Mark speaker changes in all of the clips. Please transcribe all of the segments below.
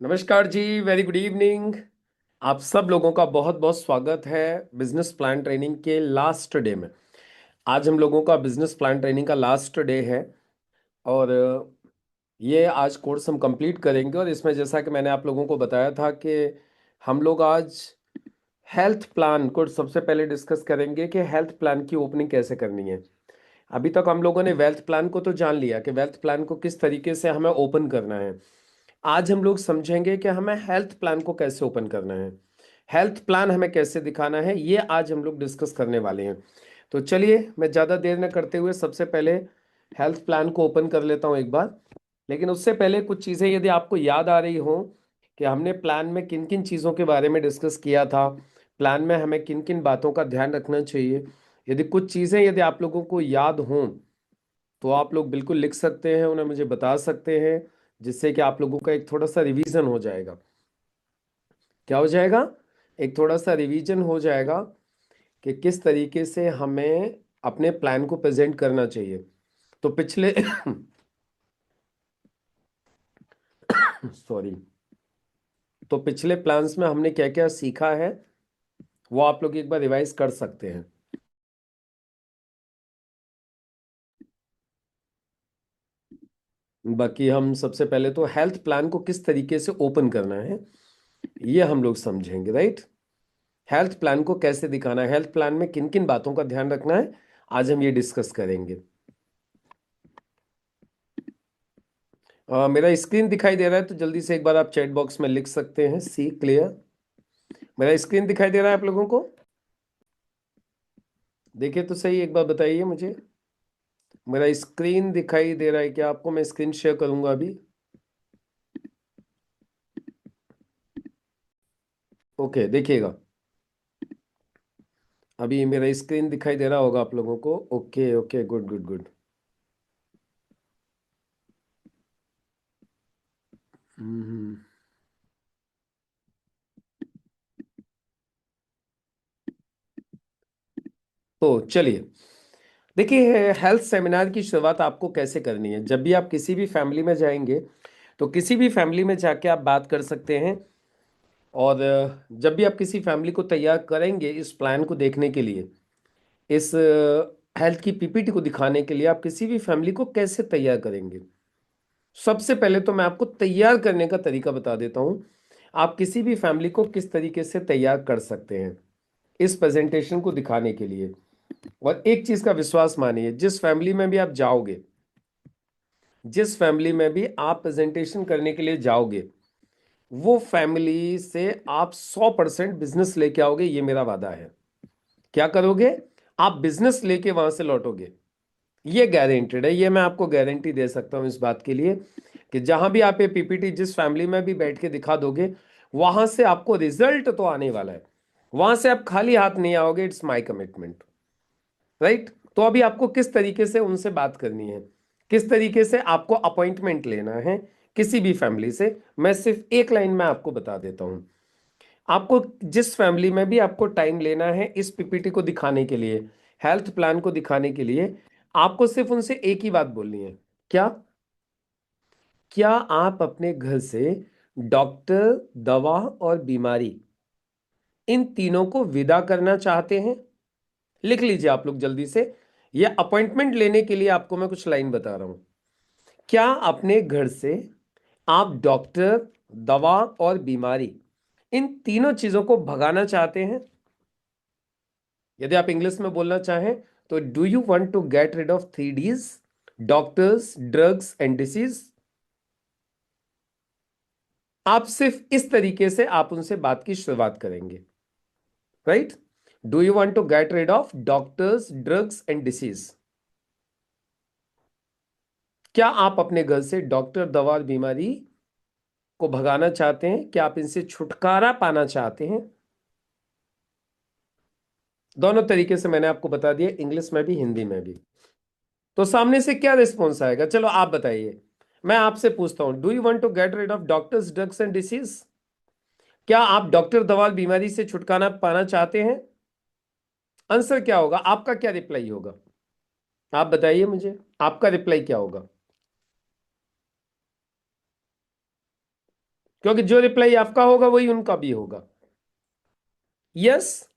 Speaker 1: नमस्कार जी। Very good evening. आप सब लोगों का बहुत बहुत स्वागत है बिजनेस प्लान ट्रेनिंग के लास्ट डे में। आज हम लोगों का बिजनेस प्लान ट्रेनिंग का लास्ट डे है और ये आज कोर्स हम कंप्लीट करेंगे। और इसमें जैसा कि मैंने आप लोगों को बताया था कि हम लोग आज हेल्थ प्लान को सबसे पहले डिस्कस करेंगे कि हेल्थ प्लान की ओपनिंग कैसे करनी है। अभी तक हम लोगों ने वेल्थ प्लान को तो जान लिया कि वेल्थ प्लान को किस तरीके से हमें ओपन करना है। आज हम लोग समझेंगे कि हमें हेल्थ प्लान को कैसे ओपन करना है, हेल्थ प्लान हमें कैसे दिखाना है, ये आज हम लोग डिस्कस करने वाले हैं। तो चलिए मैं ज़्यादा देर न करते हुए सबसे पहले हेल्थ प्लान को ओपन कर लेता हूँ एक बार। लेकिन उससे पहले कुछ चीज़ें यदि आपको याद आ रही हो कि हमने प्लान में किन किन चीज़ों के बारे में डिस्कस किया था, प्लान में हमें किन किन बातों का ध्यान रखना चाहिए, यदि कुछ चीज़ें यदि आप लोगों को याद हों तो आप लोग बिल्कुल लिख सकते हैं, उन्हें मुझे बता सकते हैं, जिससे कि आप लोगों का एक थोड़ा सा रिवीजन हो जाएगा। क्या हो जाएगा? एक थोड़ा सा रिवीजन हो जाएगा कि किस तरीके से हमें अपने प्लान को प्रेजेंट करना चाहिए। तो पिछले सॉरी, तो पिछले प्लान्स में हमने क्या क्या सीखा है वो आप लोग एक बार रिवाइज कर सकते हैं। बाकी हम सबसे पहले तो हेल्थ प्लान को किस तरीके से ओपन करना है ये हम लोग समझेंगे, राइट। हेल्थ प्लान को कैसे दिखाना है, हेल्थ प्लान में किन किन बातों का ध्यान रखना है, आज हम ये डिस्कस करेंगे। मेरा स्क्रीन दिखाई दे रहा है तो जल्दी से एक बार आप चैट बॉक्स में लिख सकते हैं सी क्लियर। मेरा स्क्रीन दिखाई दे रहा है आप लोगों को? देखिए तो सही, एक बार बताइए मुझे। मेरा स्क्रीन दिखाई दे रहा है क्या आपको? मैं स्क्रीन शेयर करूंगा अभी। ओके, देखिएगा अभी मेरा स्क्रीन दिखाई दे रहा होगा आप लोगों को। Okay okay, good good good. Hmm. तो चलिए देखिए, हेल्थ सेमिनार की शुरुआत आपको कैसे करनी है। जब भी आप किसी भी फैमिली में जाएंगे तो किसी भी फैमिली में जाके आप बात कर सकते हैं। और जब भी आप किसी फैमिली को तैयार करेंगे इस प्लान को देखने के लिए, इस हेल्थ की पीपीटी को दिखाने के लिए, आप किसी भी फैमिली को कैसे तैयार करेंगे। सबसे पहले तो मैं आपको तैयार करने का तरीका बता देता हूं। आप किसी भी फैमिली को किस तरीके से तैयार कर सकते हैं इस प्रेजेंटेशन को दिखाने के लिए। और एक चीज का विश्वास मानिए, जिस फैमिली में भी आप जाओगे, जिस फैमिली में भी आप प्रेजेंटेशन करने के लिए जाओगे, वो फैमिली से आप 100% बिजनेस लेके आओगे, ये मेरा वादा है। क्या करोगे? आप बिजनेस लेके वहां से लौटोगे, ये गारंटेड है। ये मैं आपको गारंटी दे सकता हूं इस बात के लिए कि जहां भी आप ये पीपीटी जिस फैमिली में भी बैठ के दिखा दोगे, वहां से आपको रिजल्ट तो आने वाला है। वहां से आप खाली हाथ नहीं आओगे, इट्स माय कमिटमेंट, राइट। तो अभी आपको किस तरीके से उनसे बात करनी है, किस तरीके से आपको अपॉइंटमेंट लेना है किसी भी फैमिली से, मैं सिर्फ एक लाइन में आपको बता देता हूं। आपको जिस फैमिली में भी आपको टाइम लेना है इस पीपीटी को दिखाने के लिए, हेल्थ प्लान को दिखाने के लिए, आपको सिर्फ उनसे एक ही बात बोलनी है। क्या? क्या आप अपने घर से डॉक्टर, दवा और बीमारी, इन तीनों को विदा करना चाहते हैं? लिख लीजिए आप लोग जल्दी से। ये अपॉइंटमेंट लेने के लिए आपको मैं कुछ लाइन बता रहा हूं। क्या अपने घर से आप डॉक्टर, दवा और बीमारी, इन तीनों चीजों को भगाना चाहते हैं? यदि आप इंग्लिश में बोलना चाहें तो do you want to get rid of 3 Ds, doctors, drugs and disease. आप सिर्फ इस तरीके से आप उनसे बात की शुरुआत करेंगे, right. Do you want to get rid of doctors, drugs and disease. क्या आप अपने घर से डॉक्टर, दवा और बीमारी को भगाना चाहते हैं? क्या आप इनसे छुटकारा पाना चाहते हैं? दोनों तरीके से मैंने आपको बता दिया, इंग्लिश में भी हिंदी में भी। तो सामने से क्या रिस्पॉन्स आएगा, चलो आप बताइए। मैं आपसे पूछता हूं, do you want to get rid of doctors, drugs and disease. क्या आप डॉक्टर, दवा, बीमारी से छुटकारा पाना चाहते हैं? आंसर क्या होगा? आपका क्या रिप्लाई होगा? आप बताइए मुझे, आपका रिप्लाई क्या होगा? क्योंकि जो रिप्लाई आपका होगा वही उनका भी होगा। यस।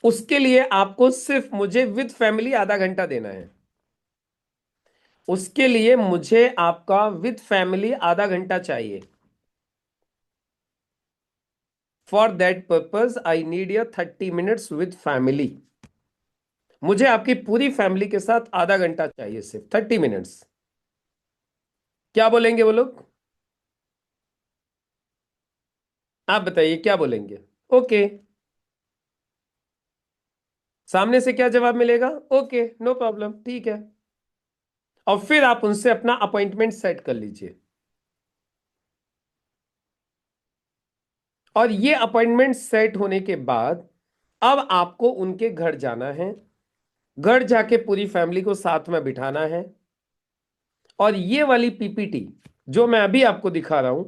Speaker 1: उसके लिए आपको सिर्फ मुझे विद फैमिली आधा घंटा देना है। उसके लिए मुझे आपका विद फैमिली आधा घंटा चाहिए। For that purpose I need your 30 minutes with family. मुझे आपकी पूरी फैमिली के साथ आधा घंटा चाहिए, सिर्फ 30 मिनट्स। क्या बोलेंगे वो लोग? आप बताइए क्या बोलेंगे? ओके। सामने से क्या जवाब मिलेगा? ओके, नो प्रॉब्लम, ठीक है। और फिर आप उनसे अपना अपॉइंटमेंट सेट कर लीजिए। और ये अपॉइंटमेंट सेट होने के बाद अब आपको उनके घर जाना है। घर जाके पूरी फैमिली को साथ में बिठाना है। और ये वाली पीपीटी जो मैं अभी आपको दिखा रहा हूं,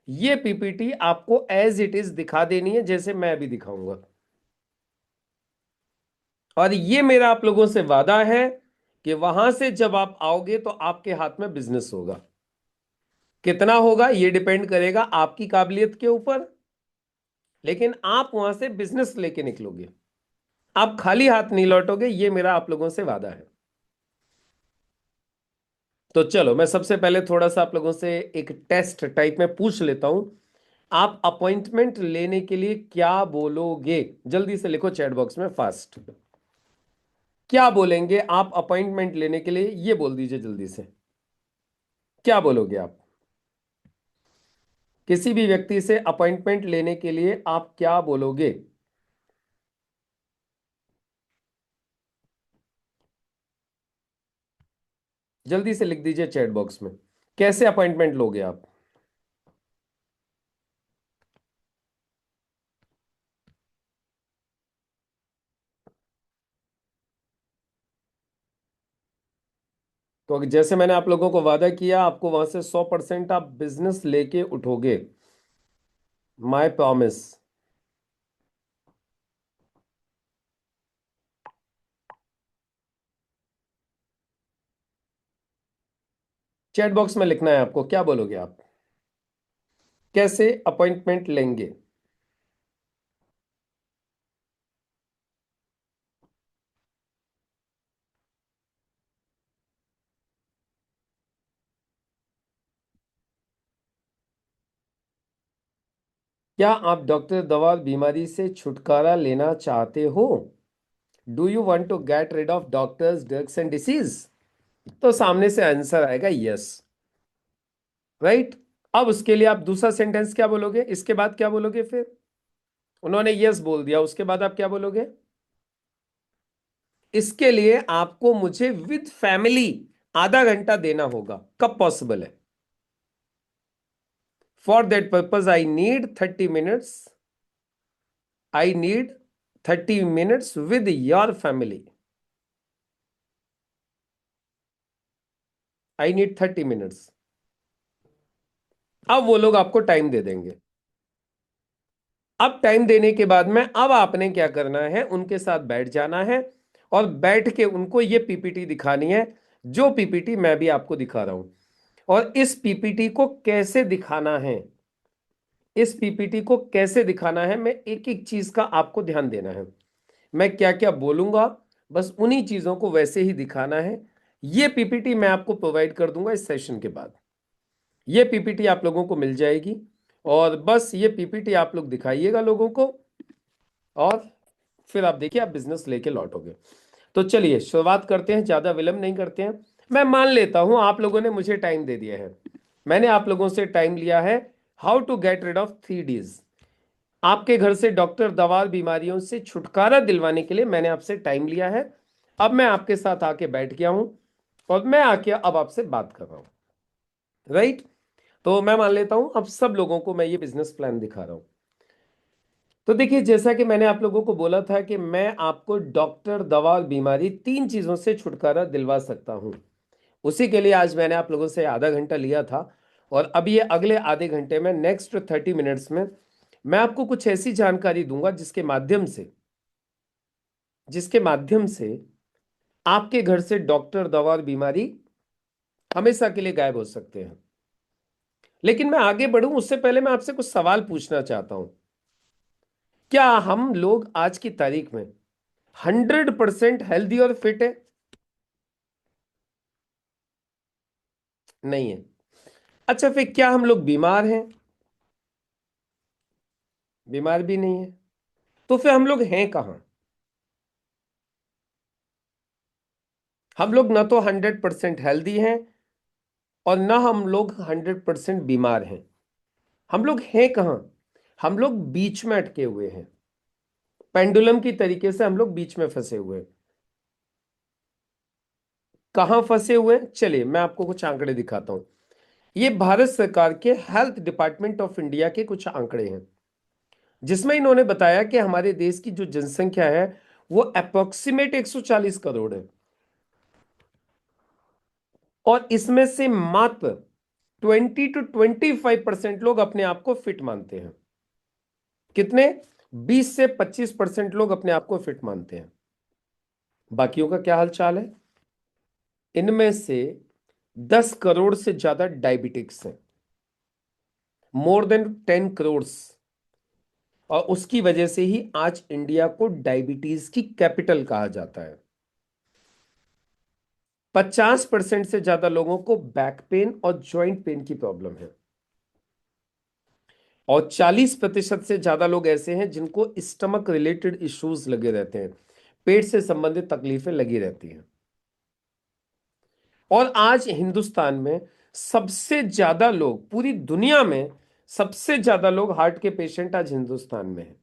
Speaker 1: ये पीपीटी आपको एज इट इज दिखा देनी है, जैसे मैं अभी दिखाऊंगा। और ये मेरा आप लोगों से वादा है कि वहां से जब आप आओगे तो आपके हाथ में बिजनेस होगा। कितना होगा ये डिपेंड करेगा आपकी काबिलियत के ऊपर, लेकिन आप वहां से बिजनेस लेके निकलोगे। आप खाली हाथ नहीं लौटोगे, ये मेरा आप लोगों से वादा है। तो चलो मैं सबसे पहले थोड़ा सा आप लोगों से एक टेस्ट टाइप में पूछ लेता हूं। आप अपॉइंटमेंट लेने के लिए क्या बोलोगे? जल्दी से लिखो चैट बॉक्स में फास्ट। क्या बोलेंगे आप अपॉइंटमेंट लेने के लिए? ये बोल दीजिए जल्दी से। क्या बोलोगे आप? किसी भी व्यक्ति से अपॉइंटमेंट लेने के लिए आप क्या बोलोगे? जल्दी से लिख दीजिए चैट बॉक्स में। कैसे अपॉइंटमेंट लोगे आप? तो जैसे मैंने आप लोगों को वादा किया, आपको वहां से 100% आप बिजनेस लेके उठोगे। My promise. चैट बॉक्स में लिखना है आपको, क्या बोलोगे आप? कैसे अपॉइंटमेंट लेंगे? क्या आप डॉक्टर दवा बीमारी से छुटकारा लेना चाहते हो? Do you want to get rid of doctors drugs and disease? तो सामने से आंसर आएगा यस। राइट। अब उसके लिए आप दूसरा सेंटेंस क्या बोलोगे? इसके बाद क्या बोलोगे फिर? उन्होंने यस बोल दिया, उसके बाद आप क्या बोलोगे? इसके लिए आपको मुझे विद फैमिली आधा घंटा देना होगा। कब पॉसिबल है? For that purpose I need 30 minutes. I need 30 minutes with your family. I need 30 minutes. अब वो लोग आपको टाइम दे देंगे। अब टाइम देने के बाद में अब आपने क्या करना है? उनके साथ बैठ जाना है और बैठ के उनको ये पीपीटी दिखानी है, जो पीपीटी मैं भी आपको दिखा रहा हूं। और इस पीपीटी को कैसे दिखाना है? इस पीपीटी को कैसे दिखाना है, मैं एक एक चीज का आपको ध्यान देना है। मैं क्या क्या बोलूंगा, बस उन्हीं चीजों को वैसे ही दिखाना है। ये पीपीटी मैं आपको प्रोवाइड कर दूंगा इस सेशन के बाद। ये पीपीटी आप लोगों को मिल जाएगी और बस ये पीपीटी आप लोग दिखाइएगा लोगों को, और फिर आप देखिए आप बिजनेस लेके लौटोगे। तो चलिए शुरुआत करते हैं, ज्यादा विलंब नहीं करते हैं। मैं मान लेता हूं आप लोगों ने मुझे टाइम दे दिया है। मैंने आप लोगों से टाइम लिया है how to get rid of 3 Ds। आपके घर से डॉक्टर दवा बीमारियों से छुटकारा दिलवाने के लिए मैंने आपसे टाइम लिया है। अब मैं आपके साथ आके बैठ गया हूं और मैं आके अब आपसे बात कर रहा हूं। राइट। तो मैं मान लेता हूं अब सब लोगों को मैं ये बिजनेस प्लान दिखा रहा हूं। तो देखिए जैसा कि मैंने आप लोगों को बोला था कि मैं आपको डॉक्टर दवा और बीमारी 3 चीजों से छुटकारा दिलवा सकता हूं। उसी के लिए आज मैंने आप लोगों से आधा घंटा लिया था। और अब ये अगले आधे घंटे में, नेक्स्ट 30 मिनट्स में, मैं आपको कुछ ऐसी जानकारी दूंगा जिसके माध्यम से आपके घर से डॉक्टर दवा और बीमारी हमेशा के लिए गायब हो सकते हैं। लेकिन मैं आगे बढ़ूं उससे पहले मैं आपसे कुछ सवाल पूछना चाहता हूं। क्या हम लोग आज की तारीख में 100% हेल्दी और फिट है? नहीं है। अच्छा, फिर क्या हम लोग बीमार हैं? बीमार भी नहीं है। तो फिर हम लोग हैं कहां? हम लोग ना तो 100% हेल्दी हैं और ना हम लोग 100% बीमार हैं। हम लोग हैं कहां? हम लोग बीच में अटके हुए हैं। पेंडुलम की तरीके से हम लोग बीच में फंसे हुए हैं। कहां फंसे हुए हैं? चलिए मैं आपको कुछ आंकड़े दिखाता हूं। ये भारत सरकार के हेल्थ डिपार्टमेंट ऑफ इंडिया के कुछ आंकड़े हैं, जिसमें इन्होंने बताया कि हमारे देश की जो जनसंख्या है वो अप्रोक्सीमेट 140 करोड़ है। और इसमें से मात्र 20 to 25% लोग अपने आप को फिट मानते हैं। कितने? 20 से 25% लोग अपने आप को फिट मानते हैं। बाकियों का क्या हाल चाल है? इनमें से 10 करोड़ से ज्यादा डायबिटिक्स हैं, मोर देन 10 करोड़। और उसकी वजह से ही आज इंडिया को डायबिटीज की कैपिटल कहा जाता है। 50% से ज्यादा लोगों को बैक पेन और जॉइंट पेन की प्रॉब्लम है। और 40% से ज्यादा लोग ऐसे हैं जिनको स्टमक रिलेटेड इश्यूज लगे रहते हैं, पेट से संबंधित तकलीफें लगी रहती हैं। और आज हिंदुस्तान में सबसे ज्यादा लोग, पूरी दुनिया में सबसे ज्यादा लोग हार्ट के पेशेंट आज हिंदुस्तान में हैं,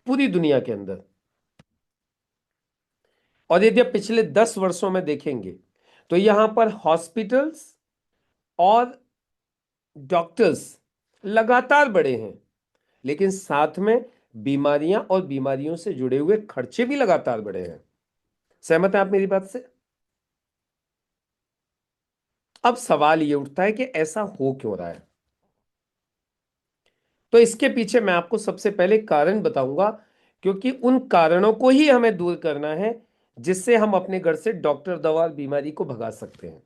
Speaker 1: पूरी दुनिया के अंदर। और यदि आप पिछले 10 वर्षों में देखेंगे तो यहां पर हॉस्पिटल्स और डॉक्टर्स लगातार बढ़े हैं, लेकिन साथ में बीमारियां और बीमारियों से जुड़े हुए खर्चे भी लगातार बढ़े हैं। सहमत हैं आप मेरी बात से? अब सवाल यह उठता है कि ऐसा हो क्यों रहा है। तो इसके पीछे मैं आपको सबसे पहले कारण बताऊंगा, क्योंकि उन कारणों को ही हमें दूर करना है जिससे हम अपने घर से डॉक्टर, दवा और बीमारी को भगा सकते हैं।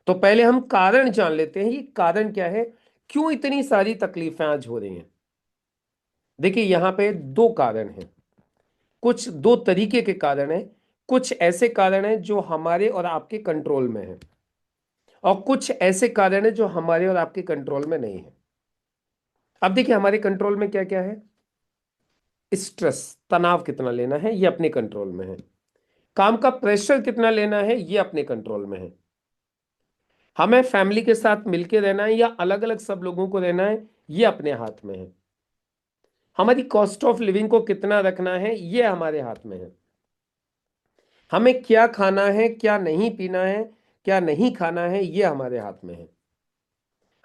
Speaker 1: तो पहले हम कारण जान लेते हैं। ये कारण क्या है, क्यों इतनी सारी तकलीफें आज हो रही हैं? देखिए यहां पे दो कारण हैं, कुछ दो तरीके के कारण हैं। कुछ ऐसे कारण हैं जो हमारे और आपके कंट्रोल में हैं, और कुछ ऐसे कारण हैं जो हमारे और आपके कंट्रोल में नहीं है। अब देखिए हमारे कंट्रोल में क्या क्या है। स्ट्रेस, तनाव कितना लेना है ये अपने कंट्रोल में है। काम का प्रेशर कितना लेना है ये अपने कंट्रोल में है। हमें फैमिली के साथ मिलकर रहना है या अलग अलग सब लोगों को रहना है ये अपने हाथ में है। हमारी कॉस्ट ऑफ लिविंग को कितना रखना है ये हमारे हाथ में है। हमें क्या खाना है, क्या नहीं पीना है, क्या नहीं खाना है ये हमारे हाथ में है।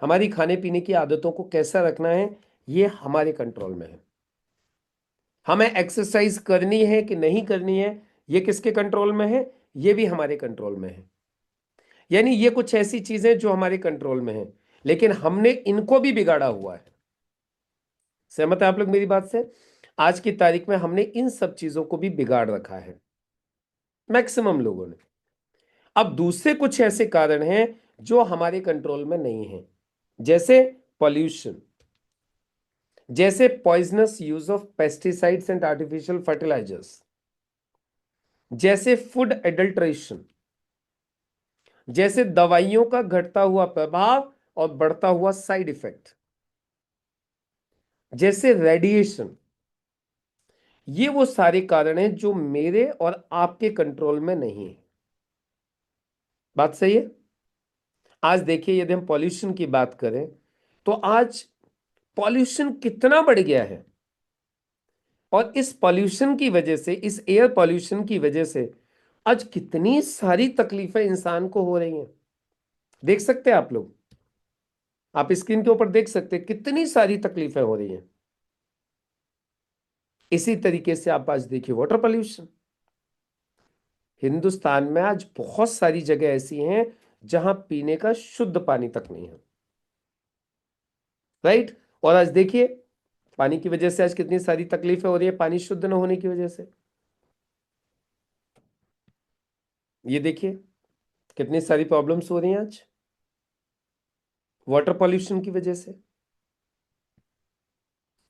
Speaker 1: हमारी खाने पीने की आदतों को कैसा रखना है ये हमारे कंट्रोल में है। हमें एक्सरसाइज करनी है कि नहीं करनी है ये किसके कंट्रोल में है? ये भी हमारे कंट्रोल में है। यानी ये कुछ ऐसी चीजें जो हमारे कंट्रोल में है, लेकिन हमने इनको भी बिगाड़ा हुआ है। सहमत है आप लोग मेरी बात से? आज की तारीख में हमने इन सब चीजों को भी बिगाड़ रखा है, मैक्सिमम लोगों ने। अब दूसरे कुछ ऐसे कारण हैं जो हमारे कंट्रोल में नहीं है, जैसे पॉल्यूशन, जैसे poisonous use of pesticides and artificial fertilizers, जैसे फूड एडल्ट्रेशन, जैसे दवाइयों का घटता हुआ प्रभाव और बढ़ता हुआ साइड इफेक्ट, जैसे रेडिएशन। ये वो सारे कारण हैं जो मेरे और आपके कंट्रोल में नहीं है। बात सही है? आज देखिए यदि हम पॉल्यूशन की बात करें तो आज पॉल्यूशन कितना बढ़ गया है। और इस पॉल्यूशन की वजह से, इस एयर पॉल्यूशन की वजह से आज कितनी सारी तकलीफें इंसान को हो रही हैं। देख सकते हैं आप लोग, आप स्क्रीन के ऊपर देख सकते हैं कितनी सारी तकलीफें हो रही हैं। इसी तरीके से आप आज देखिए वाटर पॉल्यूशन। हिंदुस्तान में आज बहुत सारी जगह ऐसी हैं जहां पीने का शुद्ध पानी तक नहीं है। राइट? और आज देखिए पानी की वजह से आज कितनी सारी तकलीफें हो रही है, पानी शुद्ध न होने की वजह से। ये देखिए कितनी सारी प्रॉब्लम्स हो रही हैं आज। वाटर पॉल्यूशन की वजह से।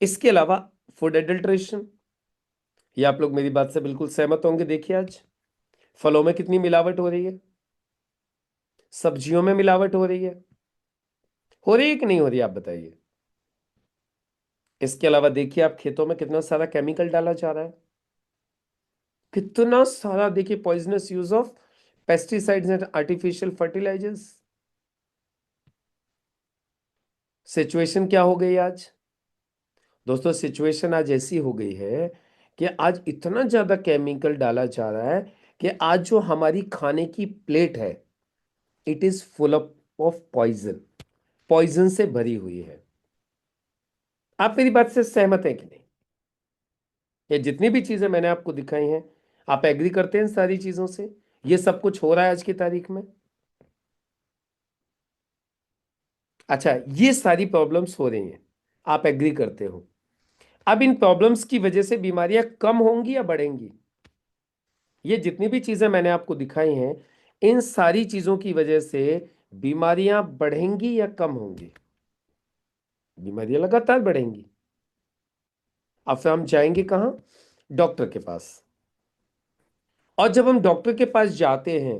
Speaker 1: इसके अलावा फूड एडल्ट्रेशन, ये आप लोग मेरी बात से बिल्कुल सहमत होंगे। देखिए आज फलों में कितनी मिलावट हो रही है, सब्जियों में मिलावट हो रही है कि नहीं हो रही है, आप बताइए। इसके अलावा देखिए आप खेतों में कितना सारा केमिकल डाला जा रहा है, कितना सारा देखिए poisonous use of pesticides and artificial fertilizers. Situation क्या हो गई आज दोस्तों, सिचुएशन आज ऐसी हो गई है कि आज इतना ज्यादा केमिकल डाला जा रहा है कि आज जो हमारी खाने की प्लेट है, it is full of poison, poison से भरी हुई है। आप मेरी बात से सहमत हैं कि नहीं? ये जितनी भी चीजें मैंने आपको दिखाई हैं, आप एग्री करते हैं इन सारी चीजों से? ये सब कुछ हो रहा है आज की तारीख में। अच्छा, ये सारी प्रॉब्लम्स हो रही हैं, आप एग्री करते हो। अब इन प्रॉब्लम्स की वजह से बीमारियां कम होंगी या बढ़ेंगी? ये जितनी भी चीजें मैंने आपको दिखाई हैं, इन सारी चीजों की वजह से बीमारियां बढ़ेंगी या कम होंगी? बीमारियां लगातार बढ़ेंगी। अब फिर हम जाएंगे कहाँ? डॉक्टर के पास। और जब हम डॉक्टर के पास जाते हैं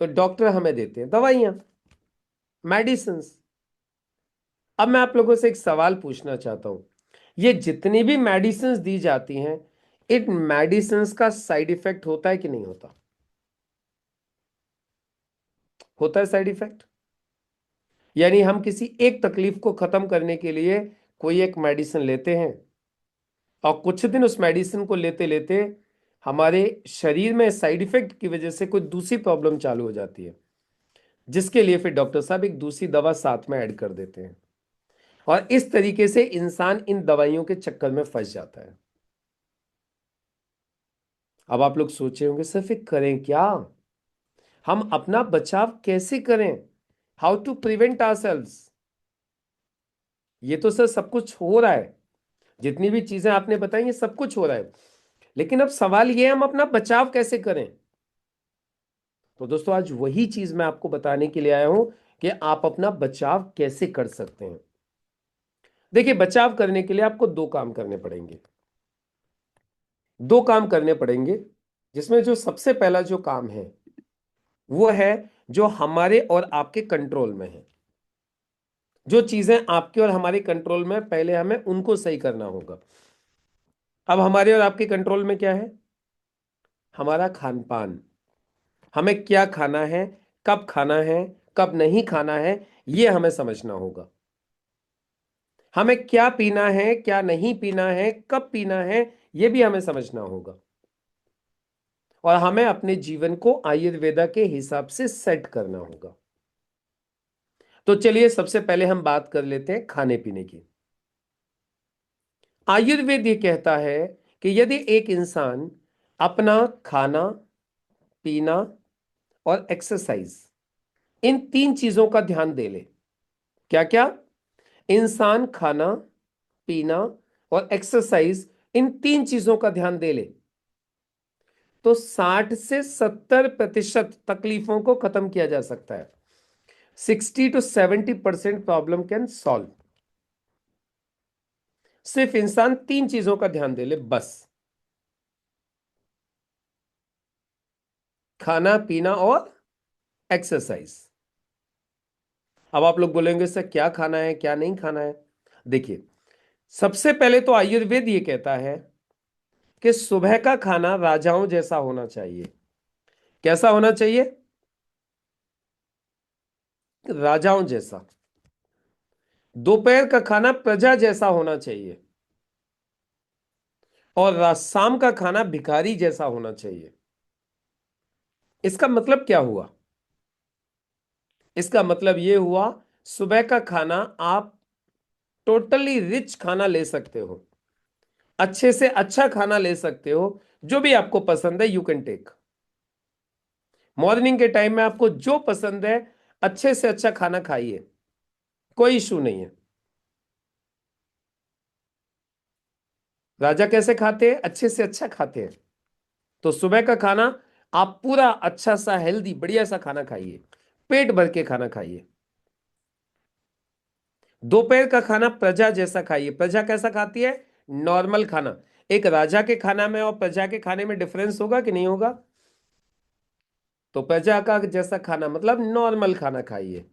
Speaker 1: तो डॉक्टर हमें देते हैं दवाइयां, मेडिसिन। अब मैं आप लोगों से एक सवाल पूछना चाहता हूं, ये जितनी भी मेडिसिन दी जाती हैं, इन मेडिसिन का साइड इफेक्ट होता है कि नहीं होता? होता है साइड इफेक्ट। यानी हम किसी एक तकलीफ को खत्म करने के लिए कोई एक मेडिसिन लेते हैं, और कुछ दिन उस मेडिसिन को लेते लेते हमारे शरीर में साइड इफेक्ट की वजह से कोई दूसरी प्रॉब्लम चालू हो जाती है, जिसके लिए फिर डॉक्टर साहब एक दूसरी दवा साथ में ऐड कर देते हैं, और इस तरीके से इंसान इन दवाइयों के चक्कर में फंस जाता है। अब आप लोग सोचे होंगे सर फिर करें क्या, हम अपना बचाव कैसे करें, हाउ टू प्रिवेंट आवरसेल्व्स? ये तो सर सब कुछ हो रहा है, जितनी भी चीजें आपने बताई ये सब कुछ हो रहा है, लेकिन अब सवाल ये है हम अपना बचाव कैसे करें? तो दोस्तों आज वही चीज मैं आपको बताने के लिए आया हूं कि आप अपना बचाव कैसे कर सकते हैं। देखिए बचाव करने के लिए आपको दो काम करने पड़ेंगे, दो काम करने पड़ेंगे, जिसमें जो सबसे पहला जो काम है वो है जो हमारे और आपके कंट्रोल में है। जो चीजें आपके और हमारे कंट्रोल में, पहले हमें उनको सही करना होगा। अब हमारे और आपके कंट्रोल में क्या है? हमारा खान पान। हमें क्या खाना है, कब खाना है, कब नहीं खाना है, ये हमें समझना होगा। हमें क्या पीना है, क्या नहीं पीना है, कब पीना है, ये भी हमें समझना होगा। और हमें अपने जीवन को आयुर्वेदा के हिसाब से सेट करना होगा। तो चलिए सबसे पहले हम बात कर लेते हैं खाने पीने की। आयुर्वेद ये कहता है कि यदि एक इंसान अपना खाना, पीना और एक्सरसाइज, इन तीन चीजों का ध्यान दे ले। क्या क्या? इंसान खाना, पीना और एक्सरसाइज, इन तीन चीजों का ध्यान दे ले, तो 60 से 70% तकलीफों को खत्म किया जा सकता है। 60 to 70% प्रॉब्लम कैन सॉल्व। सिर्फ इंसान तीन चीजों का ध्यान दे ले बस, खाना, पीना और एक्सरसाइज। अब आप लोग बोलेंगे सर क्या खाना है क्या नहीं खाना है? देखिए सबसे पहले तो आयुर्वेद ये कहता है कि सुबह का खाना राजाओं जैसा होना चाहिए। कैसा होना चाहिए? राजाओं जैसा। दोपहर का खाना प्रजा जैसा होना चाहिए, और शाम का खाना भिखारी जैसा होना चाहिए। इसका मतलब क्या हुआ? इसका मतलब यह हुआ, सुबह का खाना आप टोटली रिच खाना ले सकते हो, अच्छे से अच्छा खाना ले सकते हो, जो भी आपको पसंद है यू कैन टेक। मॉर्निंग के टाइम में आपको जो पसंद है अच्छे से अच्छा खाना खाइए, कोई इशू नहीं है। राजा कैसे खाते हैं? अच्छे से अच्छा खाते हैं। तो सुबह का खाना आप पूरा अच्छा सा हेल्दी बढ़िया सा खाना खाइए, पेट भर के खाना खाइए। दोपहर का खाना प्रजा जैसा खाइए। प्रजा कैसा खाती है? नॉर्मल खाना। एक राजा के खाना में और प्रजा के खाने में डिफरेंस होगा कि नहीं होगा? तो प्रजा का जैसा खाना मतलब नॉर्मल खाना खाइए।